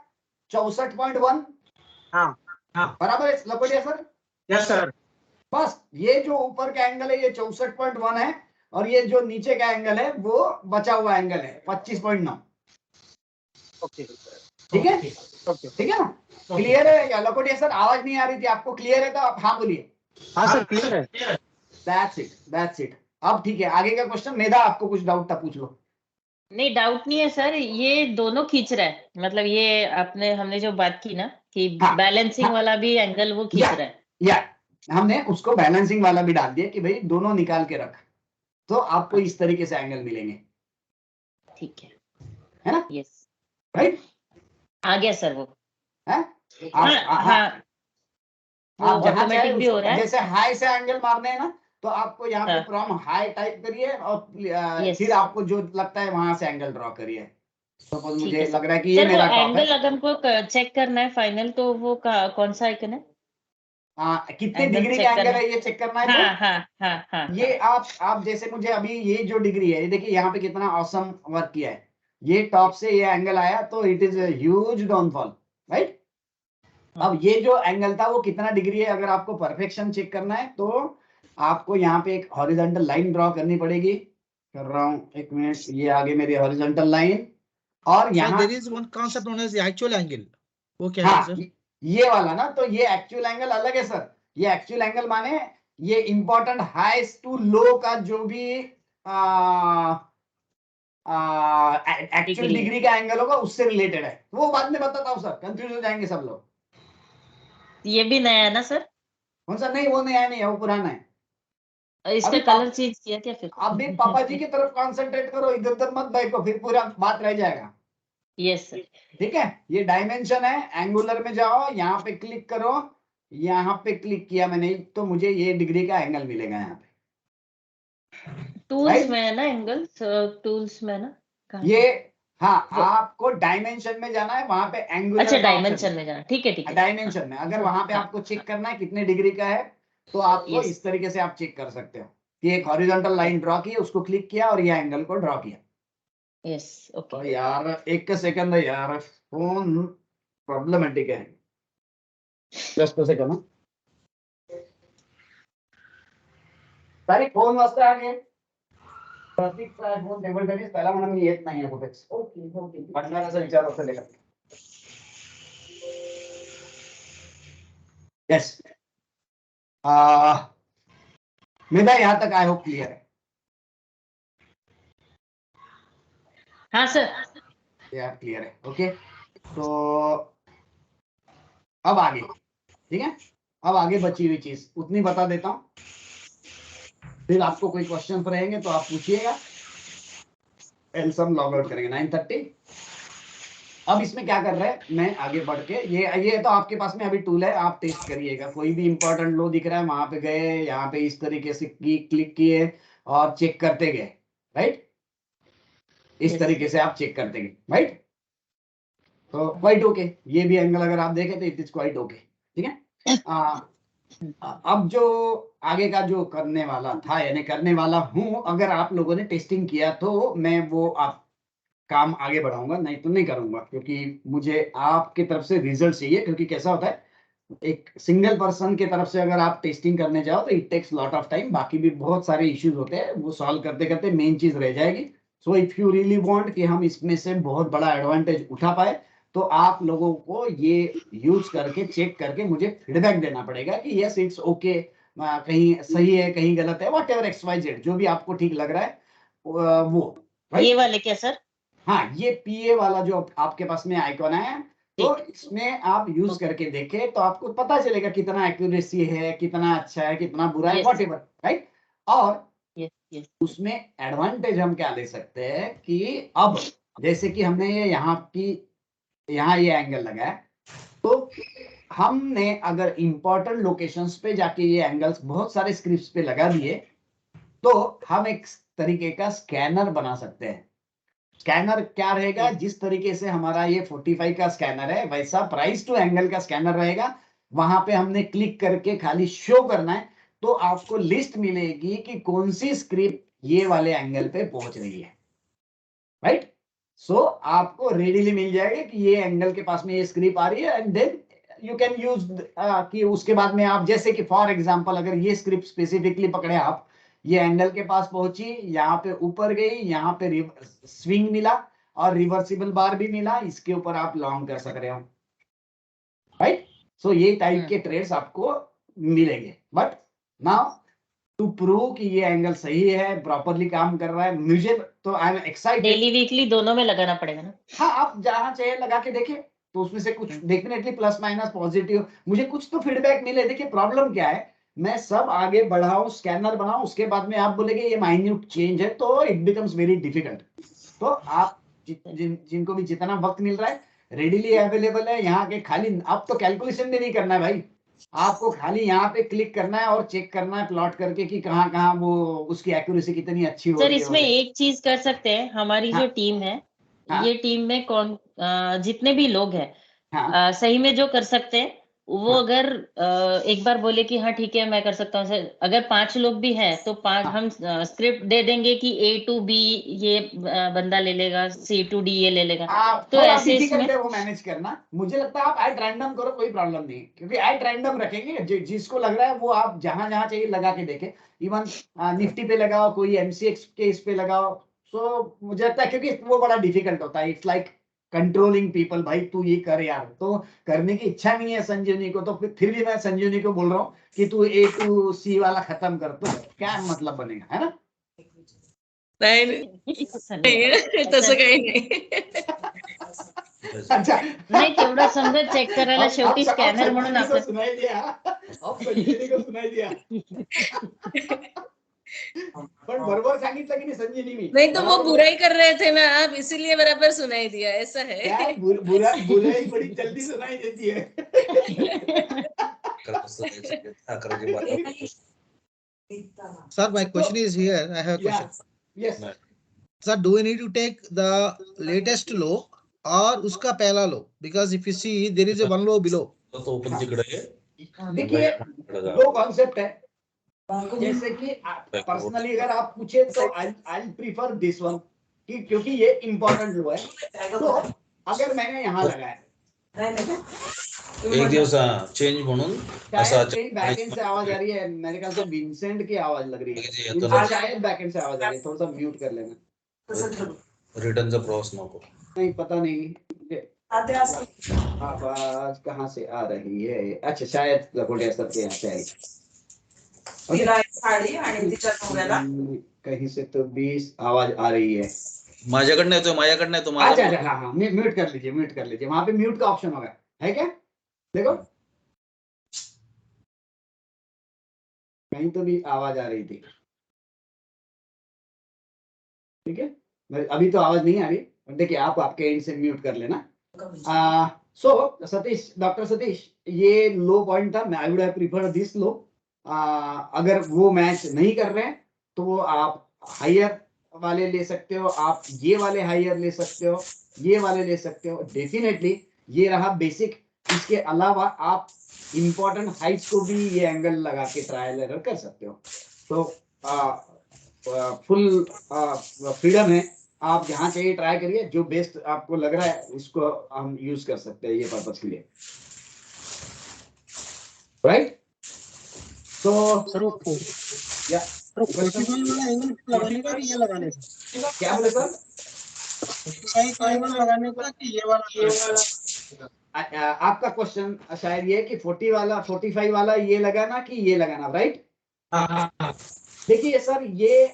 64.1, बराबर है लकोटिया सर? Yes sir. बस ये जो ऊपर का एंगल है ये 64.1 है, और ये जो नीचे का एंगल है वो बचा हुआ एंगल है 25.9। ओके, ठीक है? ठीक है ना? क्लियर है या लकोटिया सर? आवाज नहीं आ रही थी आपको, क्लियर है तो आप हाँ बोलिए। हाँ सर क्लियर है। That's it. अब ठीक है, आगे का क्वेश्चन। मेधा आपको कुछ डाउट था, पूछ लो। नहीं, डाउट नहीं है सर, ये दोनों खींच रहा है, मतलब ये हमने जो बात की ना कि बैलेंसिंग वाला भी एंगल वो खींच रहा है। या हमने उसको बैलेंसिंग वाला भी डाल दिया कि भाई दोनों निकाल के रख, तो आपको इस तरीके से एंगल मिलेंगे। ठीक है ना? Yes, right? आ गया सर वो। है? हाँ, वो आप जहां चाहे ऑटोमेटिक भी हो रहा है। जैसे हाई से एंगल मारने हैं ना, तो आपको यहाँ पे हाँ, फ्रॉम हाई टाइप करिए और फिर आपको जो लगता है वहां से एंगल ड्रॉ करिए। सपोज ठीक मुझे है लग रहा है कि सर। ये वो मेरा टॉप है। एंगल अगर हमको चेक करना है फाइनल, तो वो कौन सा आइकन है? कितने एंगल डिग्री का चेक एंगल करना है ये चेक करना है। हाँ तो हाँ हाँ हाँ ये आप जैसे मुझे अभी ये जो डिग्री है, ये देखिए यहाँ पे कितना ऑसम वर्क किया है। ये टॉप से ये एंगल आया तो it is huge downfall, right? अब ये जो एंगल था वो कितना डिग्री है, अगर आपको परफेक्शन चेक करना है तो आपको यहाँ पे एक हॉरिजॉन्टल लाइन ड्रॉ करनी पड़ेगी। कर रहा हूँ, एक मिनट, ये आगे मेरी हॉरिजॉन्टल लाइन, और So यहाँ there is one concept known as the actual angle. वो क्या है हाँ सर? ये वाला ना, तो ये एक्चुअल एंगल अलग है सर। ये एक्चुअल एंगल माने ये इंपॉर्टेंट हाईएस्ट टू लो का जो भी एक्चुअल डिग्री का एंगल होगा उससे रिलेटेड है। वो बाद में बताता हूँ सर, कंफ्यूज हो जाएंगे सब लोग। ये भी नया है ना सर? कौन सा? नहीं वो नया नहीं है, वो पुराना है। इसका अभी कलर चेंज किया क्या फिर? अभी पापा जी की तरफ कंसंट्रेट करो, इधर उधर मत देखो, फिर पूरा बात रह जाएगा। Yes sir. ठीक है? ये डायमेंशन है, एंगुलर में जाओ, यहाँ पे क्लिक करो, यहाँ पे क्लिक किया मैंने तो मुझे ये डिग्री का एंगल मिलेगा यहाँ पे। टूल्स में है ना एंगल? टूल्स में ना ये हाँ, आपको डायमेंशन में जाना है, वहां पे एंगुलर। अच्छा, डायमेंशन में जाना, ठीक है। डायमेंशन में अगर वहां पे आपको चेक करना है कितने डिग्री का है, तो आपको इस तरीके से आप चेक कर सकते हो कि एक हॉरिजॉन्टल लाइन ड्रॉ की, उसको क्लिक किया और ये एंगल को ड्रॉ किया। Yes okay. तो यार एक सेकंड है यार, फोन प्रॉब्लमेटिक है, जस्ट सेकंड। तारीख फोन वाजता आगे प्रतीकचा फोन टेबल टेनिस त्याला म्हणून मी येत नाही कुठेच. ओके ओके भंडाराचा विचार होता लेखा. यस मेरा यहाँ तक आई होप क्लियर है. हाँ सर. या क्लियर है. ओके तो अब आगे ठीक है. अब आगे बची हुई चीज उतनी बता देता हूं, फिर आपको कोई क्वेश्चन रहेंगे तो आप पूछिएगा. एल्स हम लॉग आउट करेंगे 9:30. अब इसमें क्या कर रहे हैं, मैं आगे बढ़ के ये तो आपके पास में अभी टूल है, आप टेस्ट करिएगा. कोई भी इंपॉर्टेंट लो दिख रहा है वहां पे गए, यहाँ पे इस तरीके से क्लिक किए और चेक करते गए. राइट इस Yes. तरीके से आप चेक करते गए. राइट तो क्वाइट ओके. ये भी एंगल अगर आप देखें तो इट इज क्वाइट ओके. ठीक है. अब जो आगे का जो करने वाला था यानी करने वाला हूं, अगर आप लोगों ने टेस्टिंग किया तो मैं वो आप काम आगे बढ़ाऊंगा, नहीं तो नहीं करूंगा, क्योंकि मुझे आपके तरफ से रिजल्ट चाहिए. क्योंकि कैसा होता है एक सिंगल पर्सन के तरफ से अगर आप टेस्टिंग करने जाओ तो it takes lot of time. बाकी भी बहुत सारे इश्यूज होते हैं, वो सॉल्व करते करते मेन चीज रह जाएगी. So if you really want कि हम इसमें से बहुत बड़ा एडवांटेज उठा पाए तो आप लोगों को ये यूज करके चेक करके मुझे फीडबैक देना पड़ेगा कि यस इट्स ओके, कहीं सही है कहीं गलत है, वॉट एवर XYZ जो भी आपको ठीक लग रहा है वो. ये वाले क्या सर? हाँ ये PA वाला जो आपके पास में आइकॉन है, तो इसमें आप यूज करके देखें तो आपको पता चलेगा कितना एक्यूरेसी है, कितना अच्छा है, कितना बुरा है, Yes. What ever. राइट और Yes, yes. उसमें एडवांटेज हम क्या ले सकते हैं कि अब जैसे कि हमने यहाँ ये एंगल लगाया, तो हमने अगर इंपॉर्टेंट लोकेशंस पे जाके ये एंगल्स बहुत सारे स्क्रिप्ट्स पे लगा दिए तो हम एक तरीके का स्कैनर बना सकते हैं. स्कैनर क्या रहेगा, जिस तरीके से हमारा ये 45 का स्कैनर है वैसा प्राइस टू एंगल का स्कैनर रहेगा. वहां पे हमने क्लिक करके खाली शो करना है तो आपको लिस्ट मिलेगी कि कौन सी स्क्रिप्ट ये वाले एंगल पे पहुंच रही है. राइट सो आपको रेडीली मिल जाएगा कि ये एंगल के पास में ये स्क्रिप्ट आ रही है and then you can use कि उसके बाद में आप जैसे कि फॉर एग्जांपल अगर ये स्क्रिप्ट स्पेसिफिकली पकड़े आप, ये एंगल के पास पहुंची, यहाँ पे ऊपर गई, यहाँ पे स्विंग मिला और रिवर्सिबल बार भी मिला, इसके ऊपर आप लॉन्ग कर सक रहे हो. राइट सो ये टाइप के ट्रेड्स आपको मिलेंगे. बट नाउ टू प्रूव कि ये एंगल सही है, प्रॉपरली काम कर रहा है, मुझे तो I am excited. Daily weekly दोनों में लगाना पड़ेगा ना? हाँ आप जहां चाहिए लगा के देखें तो उसमें से कुछ डेफिनेटली प्लस माइनस पॉजिटिव मुझे कुछ तो फीडबैक मिले. देखिए प्रॉब्लम क्या है, मैं सब आगे बढ़ाऊं, स्कैनर बनाऊं, उसके बाद में आप बोलेंगे ये माइन्यूट चेंज है तो इट बिकम्स वेरी डिफिकल्ट. तो आप जिनको भी जितना वक्त मिल रहा है रेडीली अवेलेबल है यहाँ के. खाली अब तो कैलकुलेशन भी नहीं करना है भाई, आपको खाली यहाँ पे क्लिक करना है और चेक करना है प्लॉट करके कि कहाँ कहाँ वो उसकी एक्यूरेसी कितनी अच्छी हो सर रही है. इसमें एक चीज कर सकते हैं, हमारी हाँ. जो टीम है हाँ. ये टीम में कौन जितने भी लोग हैं हाँ. सही में जो कर सकते हैं वो हाँ. अगर एक बार बोले कि हाँ ठीक है मैं कर सकता हूँ सर, अगर 5 लोग भी हैं तो 5 हाँ. हम स्क्रिप्ट दे देंगे कि A to B ये बंदा ले लेगा, C to D ये ले लेगा. तो थोड़ा ऐसे डिफिकल्ट इसमें है वो मैनेज करना. मुझे लगता है आप एट रैंडम करो, कोई प्रॉब्लम नहीं, क्योंकि एट रैंडम रखेंगे जिसको लग रहा है वो आप जहां जहां चाहिए लगा के देखें. इवन निफ्टी पे लगाओ, कोई MCX के इस पे लगाओ. सो मुझे लगता है क्योंकि वो बड़ा डिफिकल्ट होता है. It's like controlling people. भाई तू ये कर यार, तो करने की इच्छा नहीं है संजीवनी को, तो फिर भी मैं संजीवनी को बोल रहा हूँ कि तू A to C वाला खत्म कर, तो क्या मतलब बनेगा, है ना? नाही तसं काही नाही. अच्छा नाही तेवढं समजा चेक करायला शेवटी स्कॅनर म्हणून आपण सुनाई दिया. अब संजीवनी को सुनाई दिया. पण बरोबर सांगितलं की नाही संजीवनी मी? नहीं तो वो बुराई कर रहे थे ना आप, इसीलिए बराबर सुनाई दिया. ऐसा क्या है. बुराई बड़ी जल्दी सुनाई देती है. Sir, my question is here. I have a question. Yes. Sir, do we need to take the latest low or उसका पहला low? Because if you see, there is a one low below. देखिए दो concept है. जैसे कि personally अगर आप पूछे तो आई प्रीफर दिस वन, क्योंकि ये इंपॉर्टेंट लो है. तो अगर मैंने यहाँ लगाया एक दिवस चेंज म्हणून असं शायद कहीं अचानक बैकएंड से आवाज आ रही है, मेरे ख्याल से विंसेंट की आवाज लग रही है। येतो ना शायद बैकएंड से आवाज आ रही है, थोड़ा सा म्यूट कर लेना। रिटर्नचा प्रवास नको. नहीं पता नहीं आवाज कहाँ से आ रही है। अच्छा शायद लखोटिया सर के यहाँ से आई। कहीं से तो 20 आवाज आ रही है। माझ्याकडनं येतोय, माझ्याकडनं येतो अच्छा माझा. अच्छा, हाँ म्यूट कर लीजिए, म्यूट कर लीजिए, वहां पे म्यूट का ऑप्शन होगा, है क्या? देखो कहीं तो भी आवाज आ रही थी। ठीक है, अभी तो आवाज नहीं आ रही, देखिए आप आपके एंड से म्यूट कर लेना। सो सतीश, डॉक्टर सतीश, ये लो पॉइंट था, I would have preferred this low. अगर वो मैच नहीं कर रहे हैं तो आप हायर वाले ले सकते हो, आप ये वाले हायर ले सकते हो, ये वाले ले सकते हो। डेफिनेटली ये रहा बेसिक। इसके अलावा आप इंपॉर्टेंट हाइट्स को भी ये एंगल लगा के ट्रायल एरर कर सकते हो। तो फुल फ्रीडम है, आप जहाँ चाहिए ट्राई करिए, जो बेस्ट आपको लग रहा है उसको हम यूज कर सकते हैं ये पर्पस के लिए, राइट? तो या लगाने का कि ये लगाने का? क्या बोले सर? लगाने का कि ये वाला? आपका क्वेश्चन शायद ये कि 40 वाला 45 वाला ये लगाना कि ये लगाना, राइट? देखिए सर, ये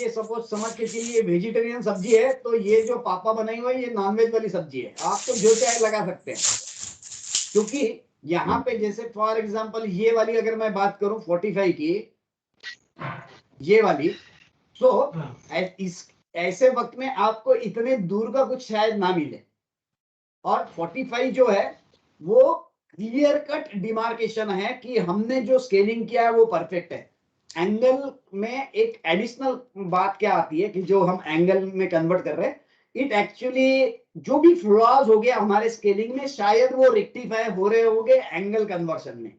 सपोज समझ के चलिए ये वेजिटेरियन सब्जी है, तो ये जो पापा बनाई हुई है ये नॉनवेज वाली सब्जी है। आप तो जो चाहे लगा सकते हैं, क्योंकि यहाँ पे जैसे फॉर एग्जांपल ये वाली अगर मैं बात करूं 45 की, ये वाली, तो इस ऐसे वक्त में आपको इतने दूर का कुछ शायद ना मिले, और 45 जो है वो क्लियर कट डिमार्केशन है कि हमने जो स्केलिंग किया है वो परफेक्ट है। एंगल में एक एडिशनल बात क्या आती है कि जो हम एंगल में कन्वर्ट कर रहे हैं, इट एक्चुअली जो भी फ्लॉज हो गया हमारे स्केलिंग में, शायद वो रेक्टिफाई हो रहे होंगे एंगल कन्वर्शन में।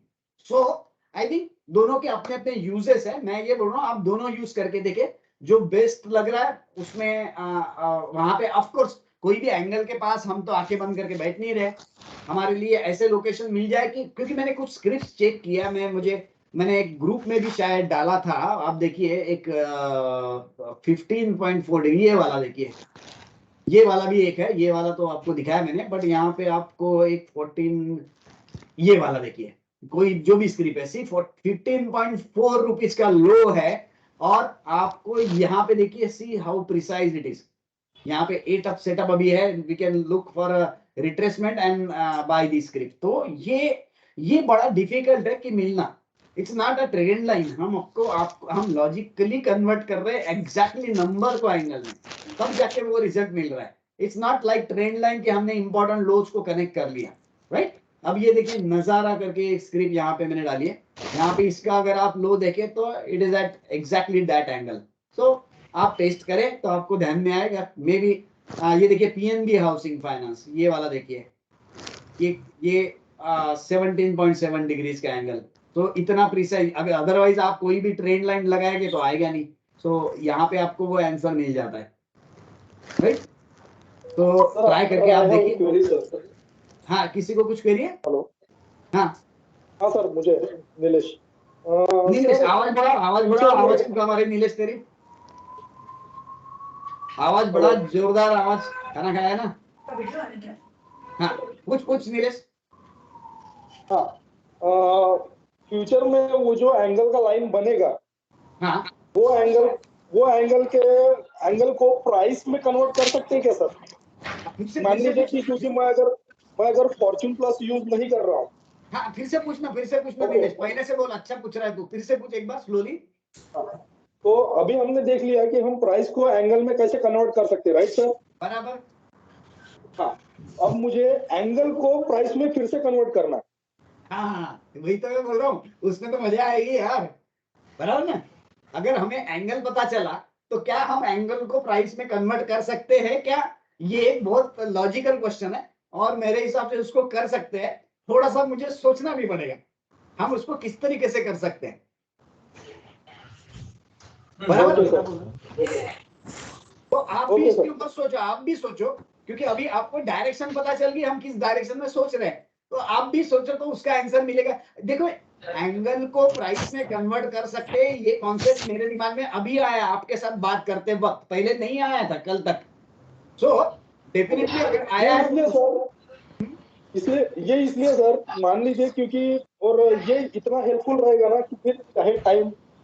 सो आई थिंक दोनों के अपने अपने यूजेस है। मैं ये बोल रहा हूँ आप दोनों यूज करके देखे, जो बेस्ट लग रहा है उसमें वहां पे ऑफकोर्स कोई भी एंगल के पास हम तो आंखें बंद करके बैठ नहीं रहे। हमारे लिए ऐसे लोकेशन मिल जाए कि, क्योंकि मैंने कुछ स्क्रिप्ट चेक किया, मैंने एक ग्रुप में भी शायद डाला था, आप देखिए एक 15.4 डिग्री ये वाला देखिए, ये वाला भी एक है, ये वाला तो आपको दिखाया मैंने, बट यहाँ पे आपको एक 14 ये वाला देखिए, कोई जो भी स्क्रिप्ट है सिर्फ 15.4 रुपीज का लो है, और आपको यहाँ पे देखिए see how precise it is. यहाँ पे 8 अप सेटअप अभी है, we can look for retracement and by the script. तो ये बड़ा डिफिकल्ट है कि मिलना। It's not a trend line, हम लॉजिकली कन्वर्ट कर रहे हैं एग्जैक्टली नंबर को एंगल में, तब जाके वो रिजल्ट मिल रहा है। It's not like trend line कि हमने इंपॉर्टेंट लोज को कनेक्ट कर लिया, राइट? अब ये देखिए नजारा करके एक स्क्रिप्ट यहाँ पे मैंने डाली है, यहाँ पे इसका अगर आप लो देखें तो it is at exactly that angle. So आप टेस्ट करें तो आपको ध्यान में आएगा। मे बी ये देखिए पीएनबी हाउसिंग फाइनेंस, ये वाला देखिए, ये 17.7 डिग्रीज का एंगल, तो इतना प्रिसाइज। अगर अदरवाइज आप कोई भी ट्रेंड लाइन लगाएंगे तो आएगा नहीं। सो यहाँ पे आपको वो आंसर मिल जाता है, राइट? तो ट्राई करके आप देखिए। हाँ, किसी को कुछ करिए। हेलो, हाँ सर, मुझे नीलेश आवाज बढ़ाओ, आवाज क्यों कम आ रही नीलेश तेरी? आवाज बड़ा जोरदार आवाज, खाना खाया ना? हाँ कुछ नीलेश। हाँ, फ्यूचर में वो जो एंगल का लाइन बनेगा, हाँ, वो एंगल को प्राइस में कन्वर्ट कर सकते हैं क्या सर? मान लीजिए कि क्योंकि मैं अगर फॉर्च्यून प्लस यूज नहीं कर रहा हूँ। हाँ, फिर से पूछना नीलेश, पहले से बोल, अच्छा पूछ रहा है तू, फिर से पूछ एक बार स्लोली। तो अभी हमने देख लिया कि हम प्राइस को एंगल में कैसे कन्वर्ट कर सकते हैं, राइट सर? बराबर। हाँ, अब मुझे एंगल को प्राइस में फिर से कन्वर्ट करना है। हाँ, वही तो मैं बोल रहा हूँ, उसमें तो मजा आएगी यार, बराबर ना? अगर हमें एंगल पता चला तो क्या हम एंगल को प्राइस में कन्वर्ट कर सकते हैं क्या? ये एक बहुत लॉजिकल क्वेश्चन है, और मेरे हिसाब से उसको कर सकते हैं। थोड़ा सा मुझे सोचना भी पड़ेगा हम उसको किस तरीके से कर सकते हैं, बराबर? तो आप भी इसके ऊपर सोचो, आप भी सोचो क्योंकि अभी आपको डायरेक्शन पता चल गई, हम किस डायरेक्शन में सोच रहे हैं, तो आप भी सोचो तो उसका आंसर मिलेगा। देखो एंगल को प्राइस में कन्वर्ट कर सकते हैं, ये कॉन्सेप्ट मेरे दिमाग में अभी आया आपके साथ बात करते वक्त, पहले नहीं आया था कल तक। सो डेफिनेटली अगर आया है इसलिए सर, इसलिए सर मान लीजिए, क्योंकि और ये इतना हेल्पफुल रहेगा ना कि फिर चाहे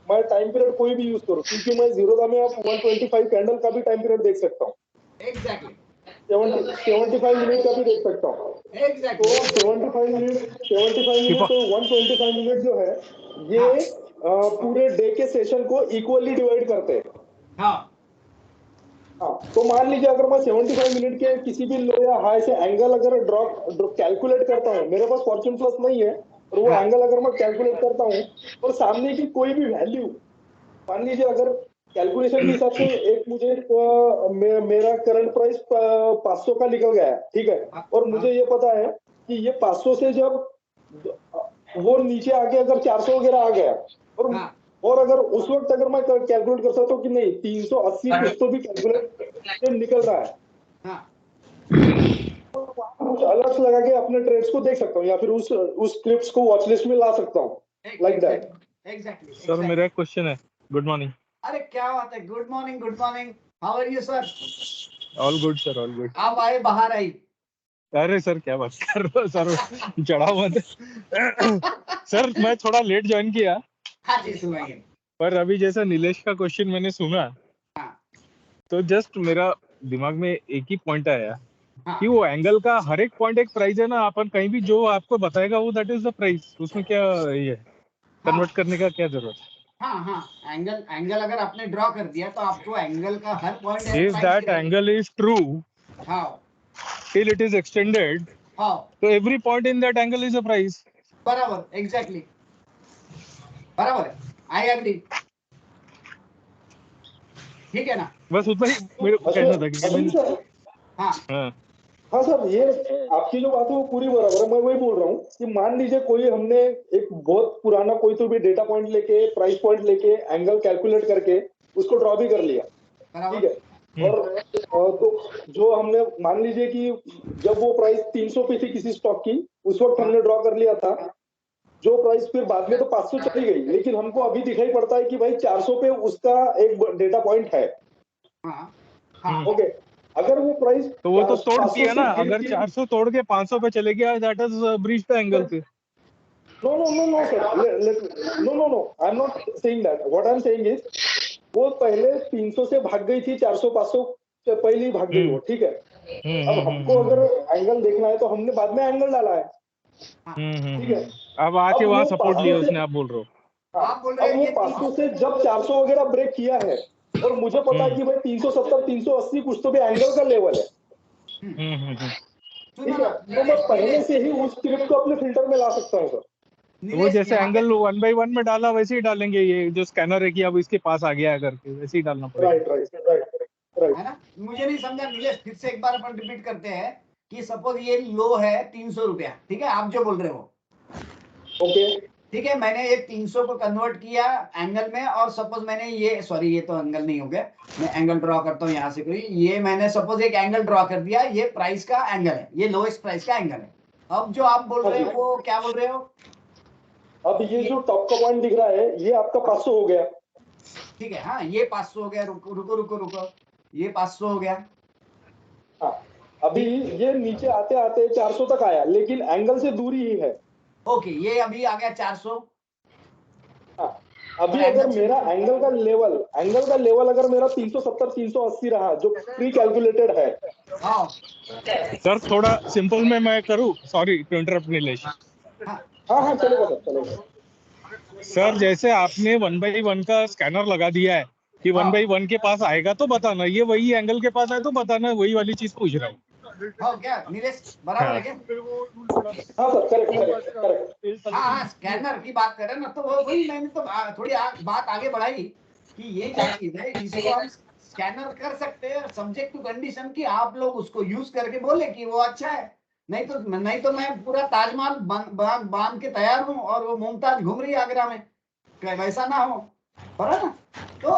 मैं टाइम पीरियड कोई भी यूज करूँ, क्योंकि मैं जीरोधा में आप 125 कैंडल का भी टाइम पीरियड देख सकता हूँ, एग्जैक्टली 75 मिनट का भी देख सकता हूँ। एग्जैक्टली तो 75 मिनट तो 125 मिनट जो है ये पूरे डे के सेशन को इक्वली डिवाइड करते हैं। हाँ हाँ, तो मान लीजिए अगर मैं 75 मिनट के किसी भी लो या हाई से एंगल अगर ड्रॉप कैलकुलेट करता हूँ, मेरे पास फॉर्च्यून प्लस नहीं है, और वो एंगल अगर मैं कैलकुलेट करता हूँ और सामने की कोई भी वैल्यू, मान लीजिए अगर कैलकुलेशन के हिसाब से एक मुझे मेरा करंट प्राइस 500 का निकल गया है, ठीक है, और मुझे ये पता है कि ये 500 से जब वो नीचे आके अगर 400 वगैरह आ गया, और अगर उस वक्त अगर मैं कैलकुलेट कर सकता हूँ कि नहीं 380 कुछ तो भी कैलकुलेट निकल रहा है, तो कुछ अलर्ट्स लगा के अपने ट्रेड्स को देख सकता हूँ, या फिर उस स्क्रिप्ट्स को वॉच लिस्ट में ला सकता हूँ, लाइक दैट। एग्जैक्टली सर मेरा एक क्वेश्चन है। Good morning. अरे क्या बात है, good morning, good morning, how are you sir? All good sir, all good. आप आए बाहर आई? अरे सर क्या बात कर रहे हो सर, चढ़ा मत। सर मैं थोड़ा लेट ज्वाइन किया। हाँ जी सुनाइए। पर अभी जैसा नीलेश का क्वेश्चन मैंने सुना, तो जस्ट मेरा दिमाग में एक ही पॉइंट आया कि वो एंगल का हर एक पॉइंट एक प्राइस है ना, अपन कहीं भी जो आपको बताएगा वो दैट इज द प्राइस, उसमें क्या ये कन्वर्ट करने का क्या जरूरत है? हाँ एंगल अगर आपने ड्रॉ कर दिया तो आपको एंगल का हर पॉइंट है, if that angle is true till it is extended, so every point in that angle is a price. बराबर, एग्जैक्टली बराबर है, आई एग्री। ठीक है ना, बस उतना ही मेरे को कहना था कि हाँ सर, ये आपकी जो बात है वो पूरी बराबर है। मैं वही बोल रहा हूँ कि मान लीजिए कोई हमने एक बहुत पुराना कोई तो भी डेटा पॉइंट लेके, प्राइस पॉइंट लेके, एंगल कैलकुलेट करके उसको ड्रॉ भी कर लिया, ठीक है, और तो जो हमने मान लीजिए कि जब वो प्राइस 300 पे थी किसी स्टॉक की, उस वक्त हमने ड्रॉ कर लिया था, जो प्राइस फिर बाद में तो 500 चली गई, लेकिन हमको अभी दिखाई पड़ता है कि भाई 400 पे उसका एक डेटा पॉइंट है। ओके, अगर वो प्राइस तो वो तो तोड़ दिया ना, अगर 400 तोड़ के 500 पे चले गया, that is breach the angle पे। No sir, no, I'm not saying that. What I'm saying is वो पहले 300 से भाग गई थी, 400-500 से पहले ही भाग गई वो, ठीक है। अब हमको अगर एंगल देखना है तो हमने बाद में एंगल डाला है, ठीक है। अब आके वहाँ सपोर्ट लिया उसने, आप बोल रहे हो। अब वो 500 से जब 400 वगैरह ब्रेक किया है, और मुझे पता है कि भाई 370, 380 कुछ तो भी एंगल का लेवल है, ठीक है, तो मैं पहले से ही उस स्क्रिप्ट को अपने फिल्टर में ला सकता हूँ सर। वो जैसे एंगल 1 by 1 में डाला वैसे ही डालेंगे, ये जो स्कैनर है कि अब इसके पास आ गया है करके, वैसे ही डालना पड़ेगा। राइट है ना। मुझे नहीं समझा नीलेश, फिर से एक बार अपन रिपीट करते हैं कि सपोज ये लो है 300 रुपया, ठीक है, आप जो बोल रहे हो, ओके, ठीक है, मैंने ये 300 को कन्वर्ट किया एंगल में, और सपोज मैंने ये, सॉरी ये तो एंगल नहीं हो गया, मैं एंगल ड्रॉ करता हूँ यहाँ से कोई, ये मैंने सपोज एक एंगल ड्रॉ कर दिया, ये प्राइस का एंगल है, ये लोएस्ट प्राइस का एंगल है। अब जो आप बोल रहे हो वो क्या बोल रहे हो? अब ये जो टॉप का पॉइंट दिख रहा है ये आपका 500 हो गया, ठीक है, हाँ ये 500 हो गया, रुको, ये 500 हो गया। हाँ, अभी ये नीचे आते आते 400 तक आया, लेकिन एंगल से दूरी ही है। ओके, ये अभी आ गया 400। हाँ, अभी अगर मेरा एंगल का लेवल अगर मेरा 370, 380 रहा, जो प्री कैलकुलेटेड है। सर थोड़ा सिंपल में मैं करूँ, सॉरी टू इंटरप्ट नीलेश। हाँ चलेगा सर। सर जैसे आपने 1 by 1 का स्कैनर लगा दिया है कि 1 by 1 के पास आएगा तो बताना, ये वही एंगल के पास आए तो बताना, वही वाली चीज पूछ रहा हूँ। क्या नीलेश बराबर है क्या? हाँ सर, करेक्ट। हाँ स्कैनर की बात करें ना, तो वही मैंने तो थोड़ी बात आगे बढ़ाई कि ये क्या चीज है, इसको हम स्कैनर कर सकते हैं सब्जेक्ट टू कंडीशन कि आप लोग उसको यूज करके बोले कि वो अच्छा है, नहीं तो मैं पूरा ताजमहल बांध के तैयार हूँ और वो मुमताज घूम रही है आगरा में, वैसा ना हो, बराबर ना। तो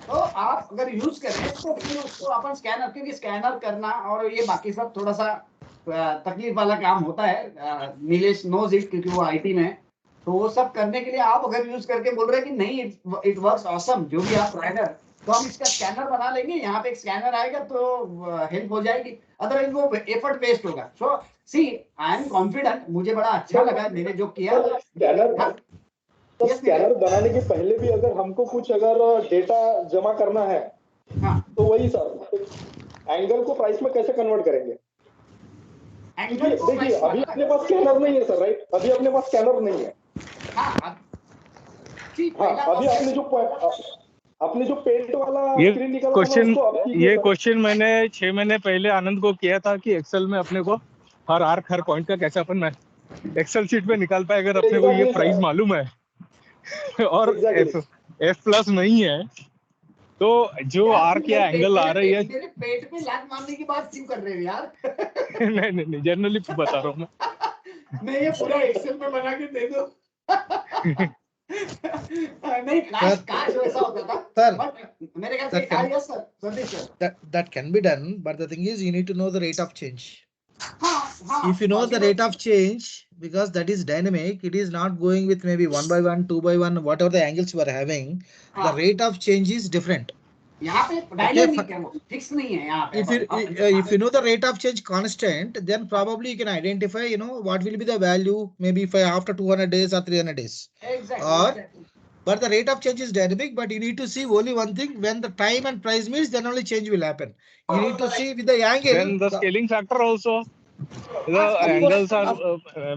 तो आप अगर यूज करें तो फिर उसको अपन स्कैनर, क्योंकि स्कैनर करना और ये बाकी सब थोड़ा सा तकलीफ वाला काम होता है। नीलेश नोज इट, क्योंकि वो आईटी में है। तो वो सब करने के लिए आप अगर यूज करके बोल रहे हैं कि नहीं इट वर्क्स ऑसम, जो भी आप ट्राई कर, तो हम इसका स्कैनर बना लेंगे। यहाँ पे एक स्कैनर आएगा तो हेल्प हो जाएगी, अदरवाइज वो एफर्ट वेस्ट होगा। सो सी आई एम कॉन्फिडेंट, मुझे बड़ा अच्छा लगा मैंने जो किया। स्कैनर तो स्कैनर बनाने के पहले भी अगर हमको कुछ अगर डेटा जमा करना है, तो वही सर एंगल को प्राइस में कैसे कन्वर्ट करेंगे? देखिए अभी अपने पास स्कैनर नहीं है सर, राइट? अभी अपने पास स्कैनर नहीं है। अभी आपने जो पेंट वाला स्क्रीन निकाला ये क्वेश्चन मैंने 6 महीने पहले आनंद को किया था कि एक्सेल में अपने को हर आर्क हर पॉइंट का कैसे अपन एक्सेल शीट पे निकाल पाए अगर अपने को ये प्राइस मालूम है और एफ प्लस नहीं है तो जो आर्क या एंगल आ रही है। मेरे पेट पे लात मारने की बात क्यों कर रहे हो यार? नहीं जनरली बता रहा हूँ मैं ये पूरा एक्सेल में बना के दे दो। नहीं काश वैसा होता था सर, मेरे ख्याल से yes sir, Sandeep sir, that can be done, but the thing is you need to know the rate of change. If you know the rate of change, because that is dynamic, it is not going with maybe 1 by 1, 2 by 1, whatever the angles you are having, the rate of change is different. यहाँ पे dynamic है, वो fix नहीं है यहाँ पे। If you know the rate of change constant, then probably you can identify, what will be the value maybe if after 200 days or 300 days. Exactly. But the rate of change is dynamic, but you need to see only one thing: when the time and price meets, then only change will happen. You need to see with the angle. Then the scaling factor also. The angles are.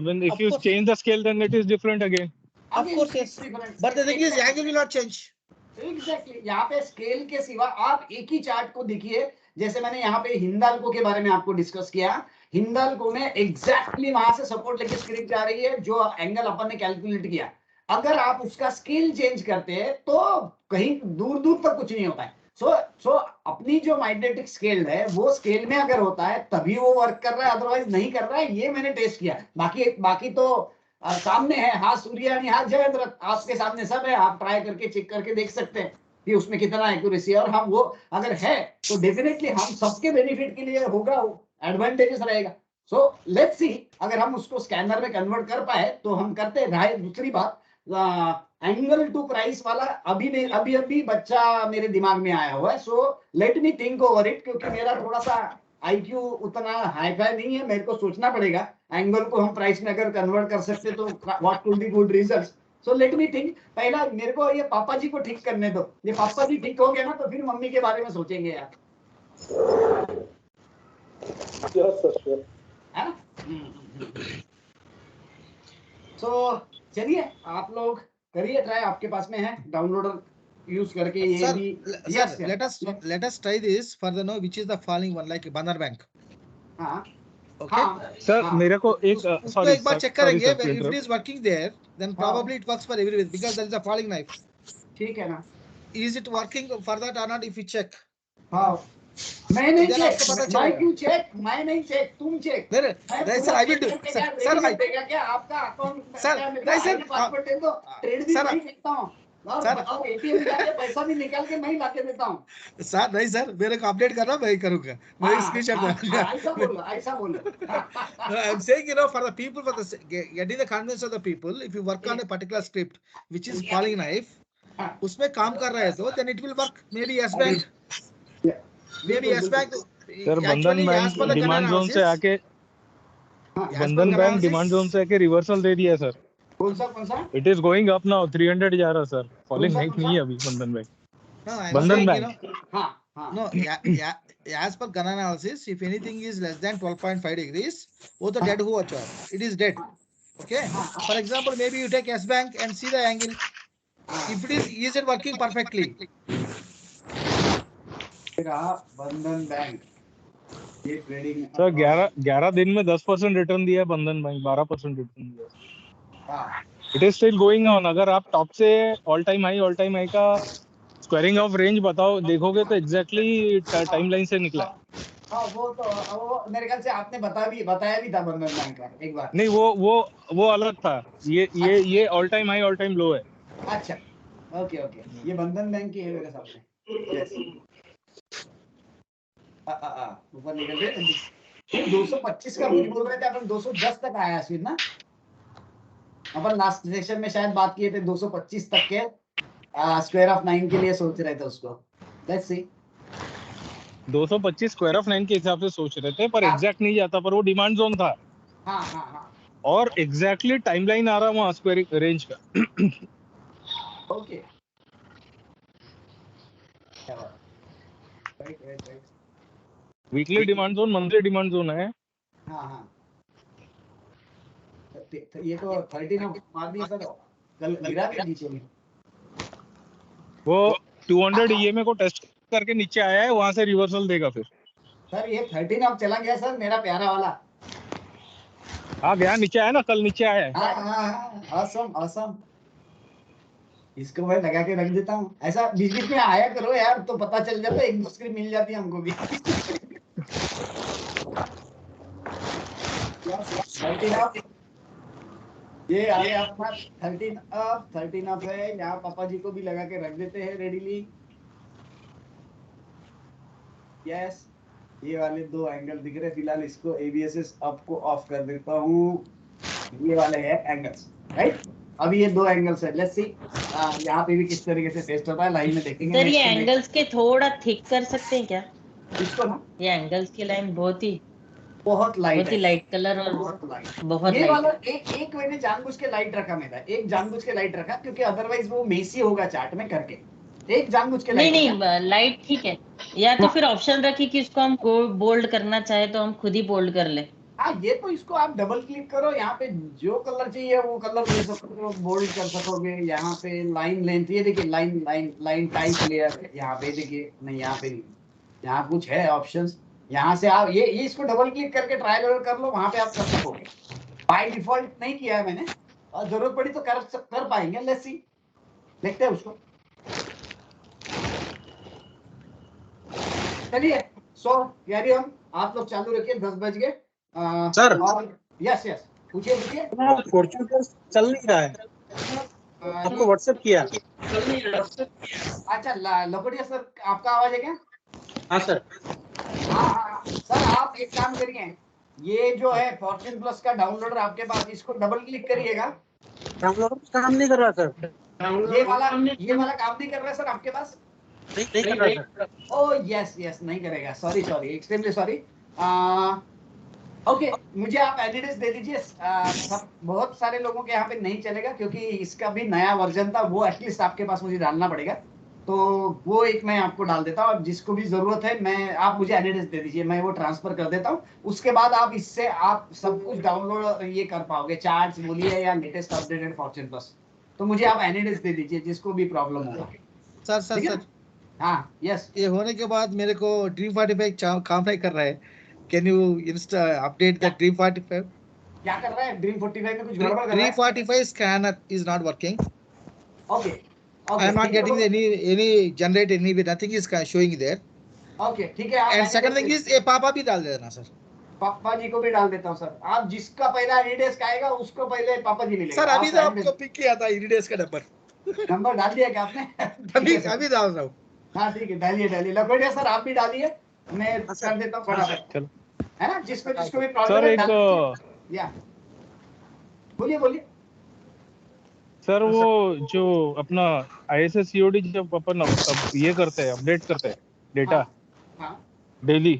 When if you change the scale, then it is different again. Of course, yes. But the thing is, the angle will not change. Exactly. यहाँ पे scale के सिवा आप एक ही chart को देखिए, जैसे मैंने यहाँ पे हिंदाल्को के बारे में आपको डिस्कस किया। हिंदाल्को में एग्जैक्टली वहां से सपोर्ट लेके स्क्रिप्ट आ रही है जो एंगल अपन ने कैलकुलेट किया। अगर आप उसका स्केल चेंज करते हैं तो कहीं दूर दूर तक कुछ नहीं होता है। सो अपनी जो मैग्नेटिक स्केल है वो स्केल में अगर होता है तभी वो वर्क कर रहा है, अदरवाइज नहीं कर रहा है। ये मैंने टेस्ट किया। बाकी तो सामने है, हाँ सूर्य यानी हाँ जयेंद्र, आपके सामने सब है, आप ट्राई करके चेक करके देख सकते हैं कि उसमें कितना एक्यूरेसी है। और हम वो अगर है तो डेफिनेटली हम सबके बेनिफिट के लिए होगा, एडवांटेजेस रहेगा। सो लेट्स सी, अगर हम उसको स्कैनर में कन्वर्ट कर पाए तो हम करते रहे। दूसरी बात, एंगल टू प्राइस वाला अभी बच्चा मेरे दिमाग में आया हुआ है। So let me think over it, क्योंकि मेरा थोड़ा सा IQ उतना हाई फाई नहीं है, मेरे को सोचना पड़ेगा। एंगल को हम प्राइस में अगर कन्वर्ट कर सकते तो what could be good results. So let me think. पहला मेरे को ये पापा जी को ठीक करने दो। ये पापा जी ठीक हो गए ना तो फिर मम्मी के बारे में सोचेंगे यार, है ना? सो चलिए आप लोग करिए ट्राई, आपके पास में है डाउनलोडर यूज करके ये Sir, भी। yes, let us try this for the which is the falling one, like Bandhan Bank. हाँ Okay. सर मेरे को एक उसको एक बार चेक करेंगे। If it is working there, then probably it works for everyone because there is a falling knife. ठीक है ना? Is it working for that or not? If you check. हाँ, मैं नहीं Then चेक, आपको पता मैं चलेगा। क्यों चेक? मैं नहीं चेक, तुम चेक। नहीं sir, I will do. Sir, देगा क्या आपका अकाउंट? Sir, नहीं सर, पासवर्ड दे दो, ट्रेड भी सर, मैं देखता हूँ और सर, बताओ ATM जाके पैसा भी निकाल के मैं लाके देता हूँ। सर नहीं सर, मेरे को अपडेट करना मैं करूँगा। मैं स्क्रीनशॉट ऐसा बोलो। I'm saying, for the people, for the getting the confidence of the people, if you work on a particular script which is falling knife, उसमें काम कर रहा है तो then it will work. Maybe yes bank, maybe yes bank. Sir बंधन bank demand zone से आके reversal दे दिया सर। कौन सा? It is going up now, 300 जा रहा सर। फॉलिंग नहीं है अभी बंधन बैंक। बंधन bank No, as per Ghana analysis, if anything is less than 12.5 degrees, वो तो dead हुआ चुका है. It is dead. Okay. For example, maybe you take S bank and see the angle. If is it working perfectly? बंधन bank ये trading sir 11 दिन में 10% return दिया बंधन बैंक, 12% रिटर्न दिया। It is still going on. अगर आप top से ऑल टाइम हाई का स्क्वायरिंग ऑफ रेंज बताओ देखोगे तो एग्जैक्टली टाइमलाइन से निकला। हाँ वो मेरे ख्याल से आपने बताया भी था बंधन बैंक का एक बार। नहीं वो अलग था। ये all time high all time low है। अच्छा ओके ये बंधन बैंक की है मेरे सामने। ऊपर निकल गए। 225 का कुछ बोल रहे थे अपन, 210 तक आया अश्विन ना, अपन लास्ट सेशन में शायद बात किए थे 225 तक के स्क्वायर ऑफ 9 के लिए सोच रहे थे उसको। लेट्स सी 225 स्क्वायर ऑफ 9 के हिसाब से सोच रहे थे, पर एग्जैक्ट नहीं जाता, पर वो डिमांड जोन था। हाँ और एग्जैक्टली टाइमलाइन आ रहा वहाँ स्क्वायर रेंज का। Okay right. Weekly demand zone, monthly demand zone है। हाँ ये तो 13 मार दिया सर, कल गिरा के नीचे में। वो 200 EMA को टेस्ट करके नीचे आया है, वहां से रिवर्सल देगा फिर। सर ये 13 अब चला गया सर, मेरा प्यारा वाला। हाँ गया, नीचे आया ना, कल नीचे आया है। हाँ awesome। इसको मैं लगा के रख देता हूँ, ऐसा बीच बीच में आया करो यार, तो पता चल जाता है, एक दूसरे मिल जाती है हमको भी। 13 अप, ये आ गया अपना 13 अप है। यहाँ पापा जी को भी लगा के रख देते हैं रेडीली। यस, ये वाले दो एंगल दिख रहे, फिलहाल इसको ABSS अप को ऑफ कर देता हूँ। ये वाले हैं एंगल्स, राइट। अभी ये दो एंगल्स है, लेट्स सी यहाँ पे भी किस तरीके से टेस्ट होता है, लाइन में देखेंगे। सर ये एंगल्स के थोड़ा थिक कर सकते हैं क्या इसको ना? ये एंगल्स की लाइन बहुत ही लाइट कलर और बहुत ये लाइट वाला एक मैंने जानबूझ के लाइट रखा, एक जानबूझ के लाइट रखा, क्योंकि अदरवाइज वो मेसी होगा चार्ट में करके। एक जानबूझ के लाइट नहीं लाइट ठीक है, या तो फिर ऑप्शन रखिए कि इसको हम बोल्ड करना चाहे तो हम खुद ही बोल्ड कर ले। हाँ, ये तो इसको आप डबल क्लिक करो, यहाँ पे जो कलर चाहिए वो कलर ले सकते हो, बोल्ड कर सकोगे। यहाँ पे लाइन लेंथ, ये देखिए लाइन टाइप लेयर, यहाँ पे देखिए, नहीं यहाँ पे नहीं, यहाँ कुछ है ऑप्शंस, यहाँ से आप ये इसको डबल क्लिक करके ट्रायल एरर कर लो, वहां पे आप कर सकोगे। बाय डिफॉल्ट नहीं किया है मैंने, और जरूरत पड़ी तो कर पाएंगे। लेट्स सी, देखते हैं उसको। चलिए, सो कैरी ऑन, आप लोग चालू रखिए, 10 बज गए सर। यस पूछिए। फॉर्च्यून प्लस चल नहीं रहा है, आपको व्हाट्सएप किया। अच्छा लकोटिया सर, आपका आवाज है क्या? हाँ सर। हाँ सर, आप एक काम करिए, ये जो है फॉर्च्यून प्लस का डाउनलोडर आपके पास, इसको डबल क्लिक करिएगा। डाउनलोडर काम नहीं कर रहा सर। ये वाला काम नहीं कर रहा है सर आपके पास? नहीं कर रहा सर। ओह यस नहीं करेगा, सॉरी एक्सट्रीमली सॉरी। ओके, मुझे आप एडिट्स दे दीजिए। बहुत सारे लोगों के यहाँ पे नहीं चलेगा, क्योंकि इसका भी नया वर्जन था, वो एटलीस्ट आपके पास मुझे डालना पड़ेगा, तो वो एक मैं आपको डाल देता हूँ। जिसको भी जरूरत है, आप मुझे एडिट्स दे दीजिए, मैं वो ट्रांसफर कर देता हूँ। उसके बाद आप इससे आप सब कुछ डाउनलोड ये कर पाओगे, चार्ट्स बोलिए या लेटेस्ट अपडेटेड फॉर्च्यून प्लस। तो मुझे आप एडिट्स दे दीजिए, जिसको भी प्रॉब्लम होगा। सर हाँ यस, ये होने के बाद मेरे को Dream45 काम नहीं कर रहा है। Can you update the Dream45? क्या कर रहा है Dream45 में? कुछ गड़बड़ कर रहा है? Dream45 scanner is not working. Okay. I am not getting any generate any, nothing is showing there. Okay, ठीक है। And second thing is, ये पापा भी डाल देना सर। पापा जी को भी डाल देता हूँ सर। आप जिसका पहला एडिडेस्क आएगा उसको पहले पापा जी मिलेगा। सर अभी तो आपको पिक किया था एडिडेस्क का नंबर डाल दिया क्या आपने? अभी डाल रहा हूँ। हाँ ठीक है, डालिए। लकोटिया सर आप भी डालिए, मैं कर देता हूँ फटाफट, है ना? जिसको भी प्रॉब्लम है सर या बोलिए। सर वो जो अपना ISS COD जब अपन ये करते हैं, अपडेट करते हैं डेटा डेली,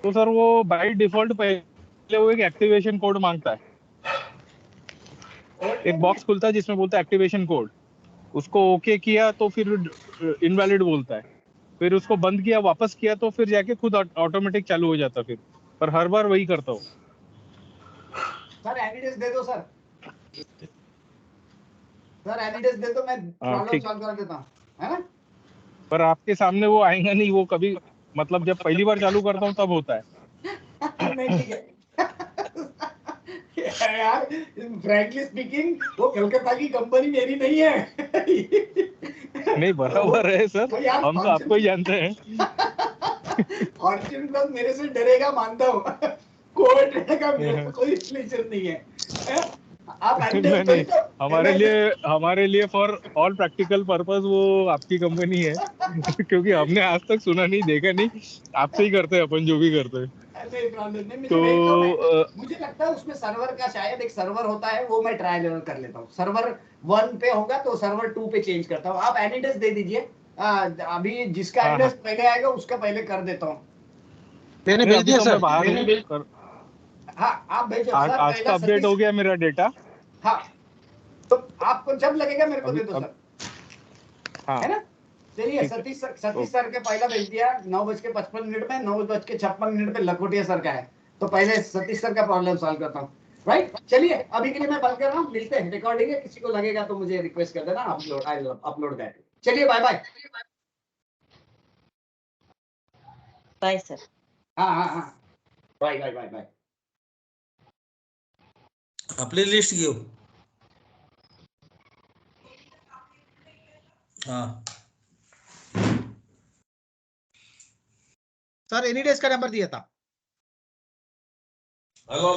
तो सर वो बाय डिफॉल्ट पहले वो एक एक्टिवेशन कोड मांगता है। एक बॉक्स खुलता है जिसमें बोलता है एक्टिवेशन कोड, उसको ओके किया तो फिर इनवैलिड बोलता है, फिर उसको बंद किया, वापस किया तो फिर जाके खुद ऑटोमेटिक चालू हो जाता। फिर पर हर बार वही करता हूँ। सर एडिडेस दे दो सर एडिडेस दे दो, मैं प्रॉब्लम सॉल्व कर देता हूँ, है ना? पर आपके सामने वो आएगा नहीं, वो कभी मतलब जब पहली बार चालू करता हूँ तब होता है। नहीं ठीक है यार, फ्रैंकली स्पीकिंग वो कलकत्ता की कंपनी मेरी नहीं है। नहीं बराबर है सर, हम तो आपको ही जानते हैं। फॉर्च्यून प्लस मेरे से डरेगा, मानता हूँ। कोड का मेरे को कोई रिलेशन नहीं है। आप नहीं, हमारे लिए फॉर ऑल प्रैक्टिकल पर्पस वो आपकी कंपनी है क्योंकि हमने आज तक सुना नहीं, देखा नहीं, आपसे ही करते हैं अपन जो भी करते हैं। नहीं प्रॉब्लम नहीं, तो मुझे लगता है उसमें सर्वर का शायद एक सर्वर होता है, वो मैं ट्रायल एरर कर लेता हूँ। सर्वर 1 पे होगा तो सर्वर 2 पे चेंज करता हूँ। आप एड्रेस दे दीजिए, अभी जिसका एड्रेस पहले आएगा उसका पहले कर देता हूँ। मैंने भेज दिया सर। हाँ आप भेजो। आज का अपडेट हो गया मेरा डेटा। हाँ तो आपको जब लगेगा मेरे को दे दो सर, है ना? चलिए सतीश सर के पहला भेज दिया 9:55 में, 9:56 पे लखोटिया सर का है, तो पहले सतीश सर का प्रॉब्लम सॉल्व करता हूँ। राइट, चलिए अभी के लिए मैं बंद कर रहा हूँ, मिलते हैं। रिकॉर्डिंग है, किसी को लगेगा तो मुझे रिक्वेस्ट कर देना, अपलोड दैट। चलिए बाय बाय। Bye sir. हाँ बाय बाय बाय बाय। आपली लिस्ट घेऊ। हाँ सर एनी डेज का नंबर दिया था। हेलो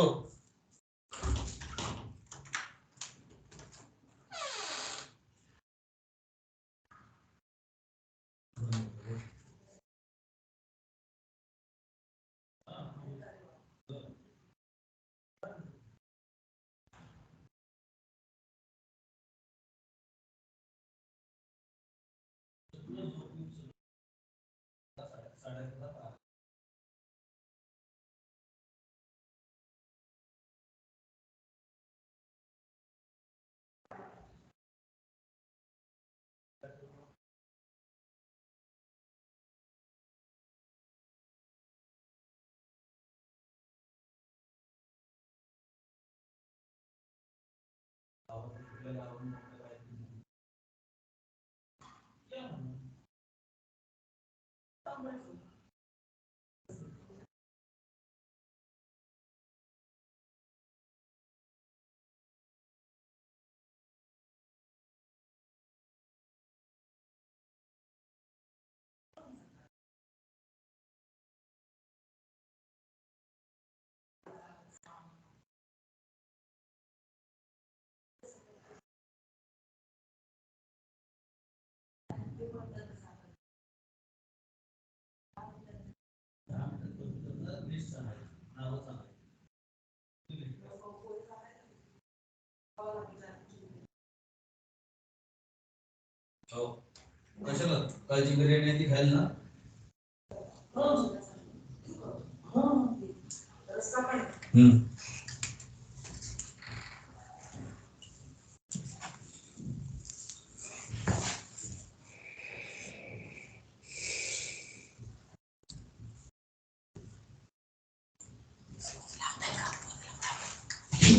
कशाला काळजी बिर्याणी ती खायला ना?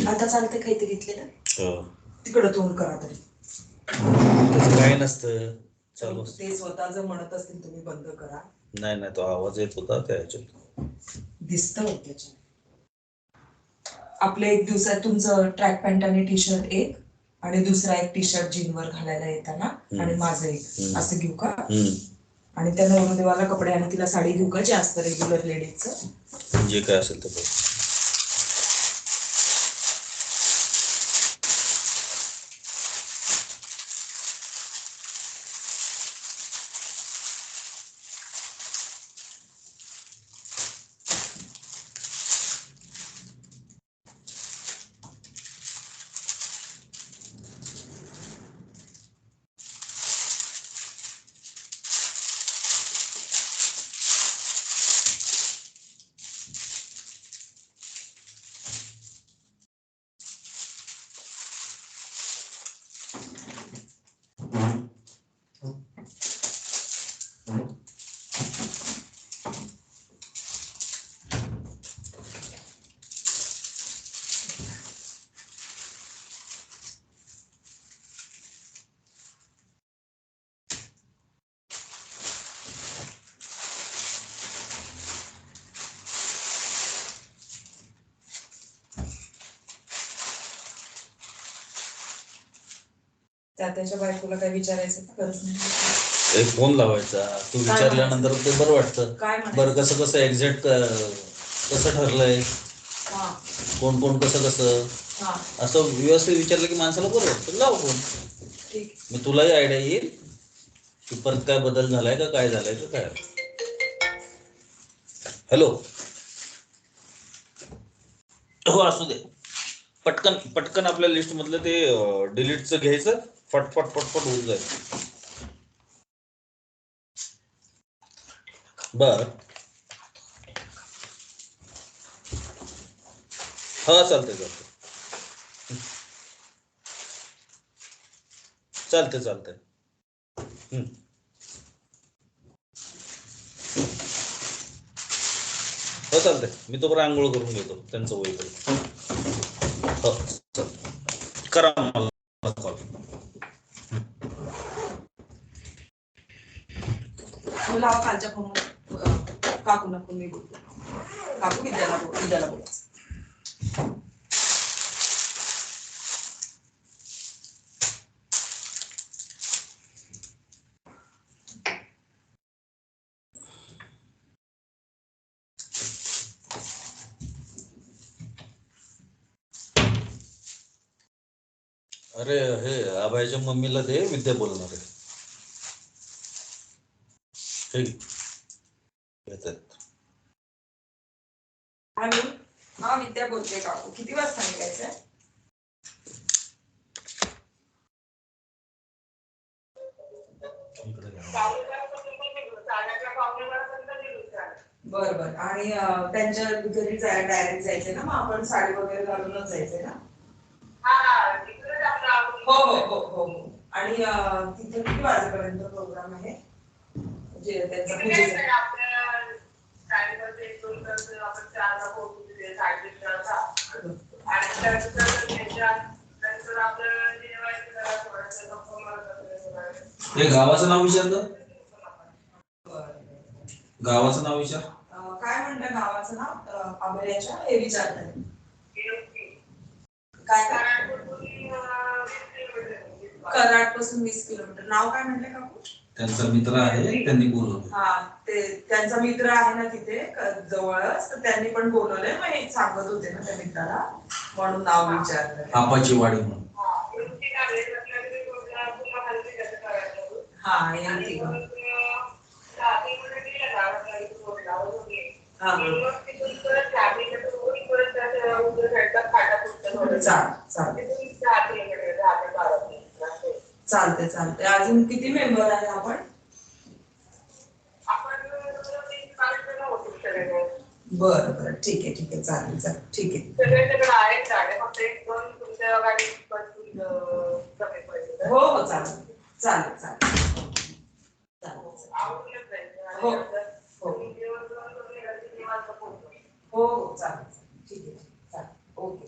आता चालते काहीतरी घेतलेलं तिकडं तोंड करा तरी काय नसतं चालू. ते स्वतः जर म्हणत असतील तुम्ही बंद करा. नाही तो आवाज येत होता त्याच्यात दिसतं त्याच्यात. आपलं एक दिवसात तुमचं ट्रॅक पॅन्ट आणि टी शर्ट एक आणि दुसरा एक टी शर्ट जीनवर घालायला येताना आणि माझं एक असं घेऊ का? आणि त्या नवरदेवाला कपडे आणि तिला साडी घेऊ का, जे असतं रेग्युलर लेडीजचं जे काय असेल ते. त्याच्या बायकोला काय विचारायचं गरज नाही. एक फोन लावायचा, तू विचारल्यानंतर ते बरं वाटतं. बरं कसं एक्झॅक्ट कसं ठरलंय, कोण कसं असं व्यवस्थित विचारलं की माणसाला बरं वाटतं, लाव फोन. ठीक. मी तुलाही आयडिया येईल की परत काय बदल झालाय का काय झालाय का काय. हॅलो. हो असू दे. पटकन पटकन आपल्या लिस्ट मधलं ते डिलीटचं घ्यायचं, फटफट फटफट होऊन जाईल. बर हा चालतंय चालतंय चालतंय. हो चालतंय, मी तोपर्यंत आंघोळ करून घेतो, त्यांचं वय करून. हो चालतंय, करा मला कॉल. लावा कालच्या फोन काकू नको मी बोलतो. काकू विद्याला बोलायचं. अरे हे अभयच्या मम्मीला दे, विद्या बोलणार आहे. ठीक येतात. हा विद्या बोलते काकू. किती वाजता निघायचंय? बर. आणि त्यांच्या घरी डायरेक्ट जायचंय ना, मग आपण साडी वगैरे घालूनच जायचंय ना? हो. आणि तिथे किती वाजेपर्यंत प्रोग्राम आहे? जे त्यांचा पूजेचा. हे गावाचं नाव विचारलं? गावाचं नाव विचार. काय म्हणलं गावाचं नाव? अभयाच्या हे विचारलंय. काय कराड पासून 20 किलोमीटर. नाव काय म्हणलं काकू? त्यांचा मित्र आहे, त्यांनी बोलवलं. हा ते त्यांचा मित्र आहे ना तिथे जवळच, तर त्यांनी पण बोलवलंय. मग हे सांगत होते ना त्या मित्राला, म्हणून नाव विचारलं. आपाची वाडी म्हणून. हा येते. चालते. अजून किती मेंबर आहे आपण? बरं ठीक आहे चालेल ठीक आहे. हो चालेल. हो चालेल ठीक आहे चालेल. ओके.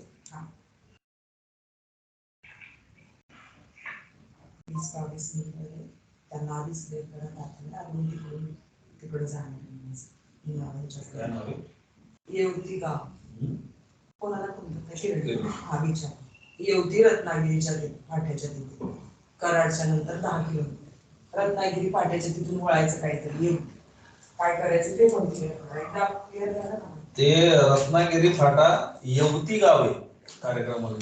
20-22 मिनिटं त्यांना आधीच लेट करत आपण अजून तिकडे जाणार. येवती गाव कोणाला हा विचार. येवती रत्नागिरीच्या फाट्याच्या तिथे, कराडच्या नंतर 10 किलोमीटर. रत्नागिरी फाट्याच्या तिथून वळायचं काहीतरी. काय करायचं ते म्हणते एकदा क्लिअर झालं ना. ते रत्नागिरी फाटा येवती गाव आहे, कार्यक्रमाला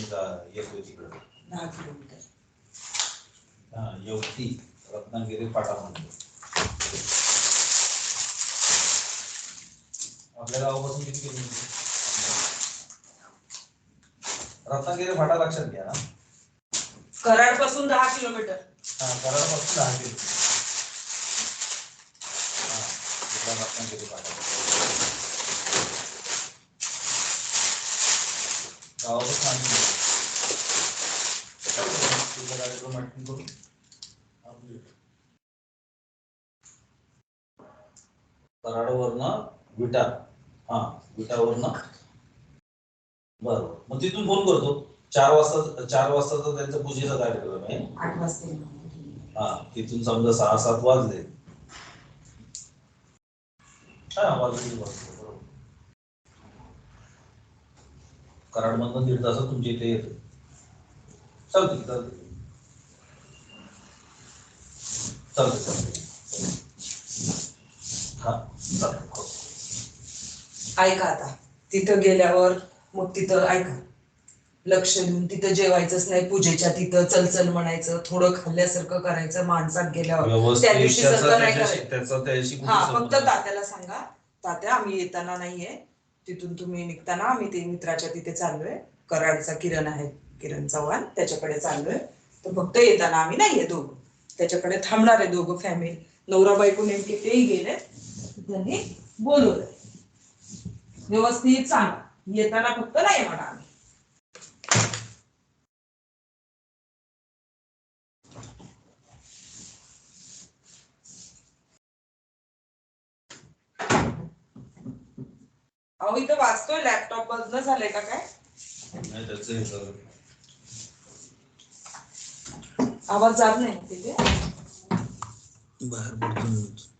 येतो तिकडे 10 किलोमीटर. हा येवती रत्नागिरी फाटा म्हणतो. आपल्या गावापासून किती किलोमीटर? रत्नागिरी फाटा लक्षात घ्या ना. कराड पासून 10 किलोमीटर. हा कराड पासून 10 किलोमीटर. हा रत्नागिरी फाटा गावापासून कार्यक्रम अटेंड करून कराडवरनं विटा. हा विटावरनं बरोबर. मग तिथून फोन करतो. 4 वाजता त्यांचा पूजेचा कार्यक्रम आहे. 8 वाजता. हा तिथून समजा 6-7 वाजले. वाजले बरोबर. कराडमधनं 1.5 तासात तुमच्या इथे येतो. चालते. हा ऐका आता तिथं गेल्यावर मग तिथं ऐका लक्ष देऊन तिथं जेवायचंच नाही, पूजेच्या तिथं चलचल म्हणायचं, थोडं खाल्ल्यासारखं करायचं, माणसात गेल्यावर त्या दिवशी सगळं नाही करायचं. हा, फक्त तात्याला सांगा, तात्या आम्ही येताना नाहीये, तिथून तुम्ही निघताना आम्ही ते मित्राच्या तिथे चाललोय, कराडचा किरण आहे, किरण चव्हाण, त्याच्याकडे चाललोय, तर फक्त येताना आम्ही नाहीये दोघं, त्याच्याकडे थांबणार आहे दोघं फॅमिली. नवरा बायको नेमके तेही गेले, त्यांनी बोलवलंय, व्यवस्थित सांगा, येताना फक्त नाही म्हणा आम्ही. अहो इथं वाचतोय, लॅपटॉप बंद झालंय का काय? आवाज जात नाही तिथे बाहेर पडतो.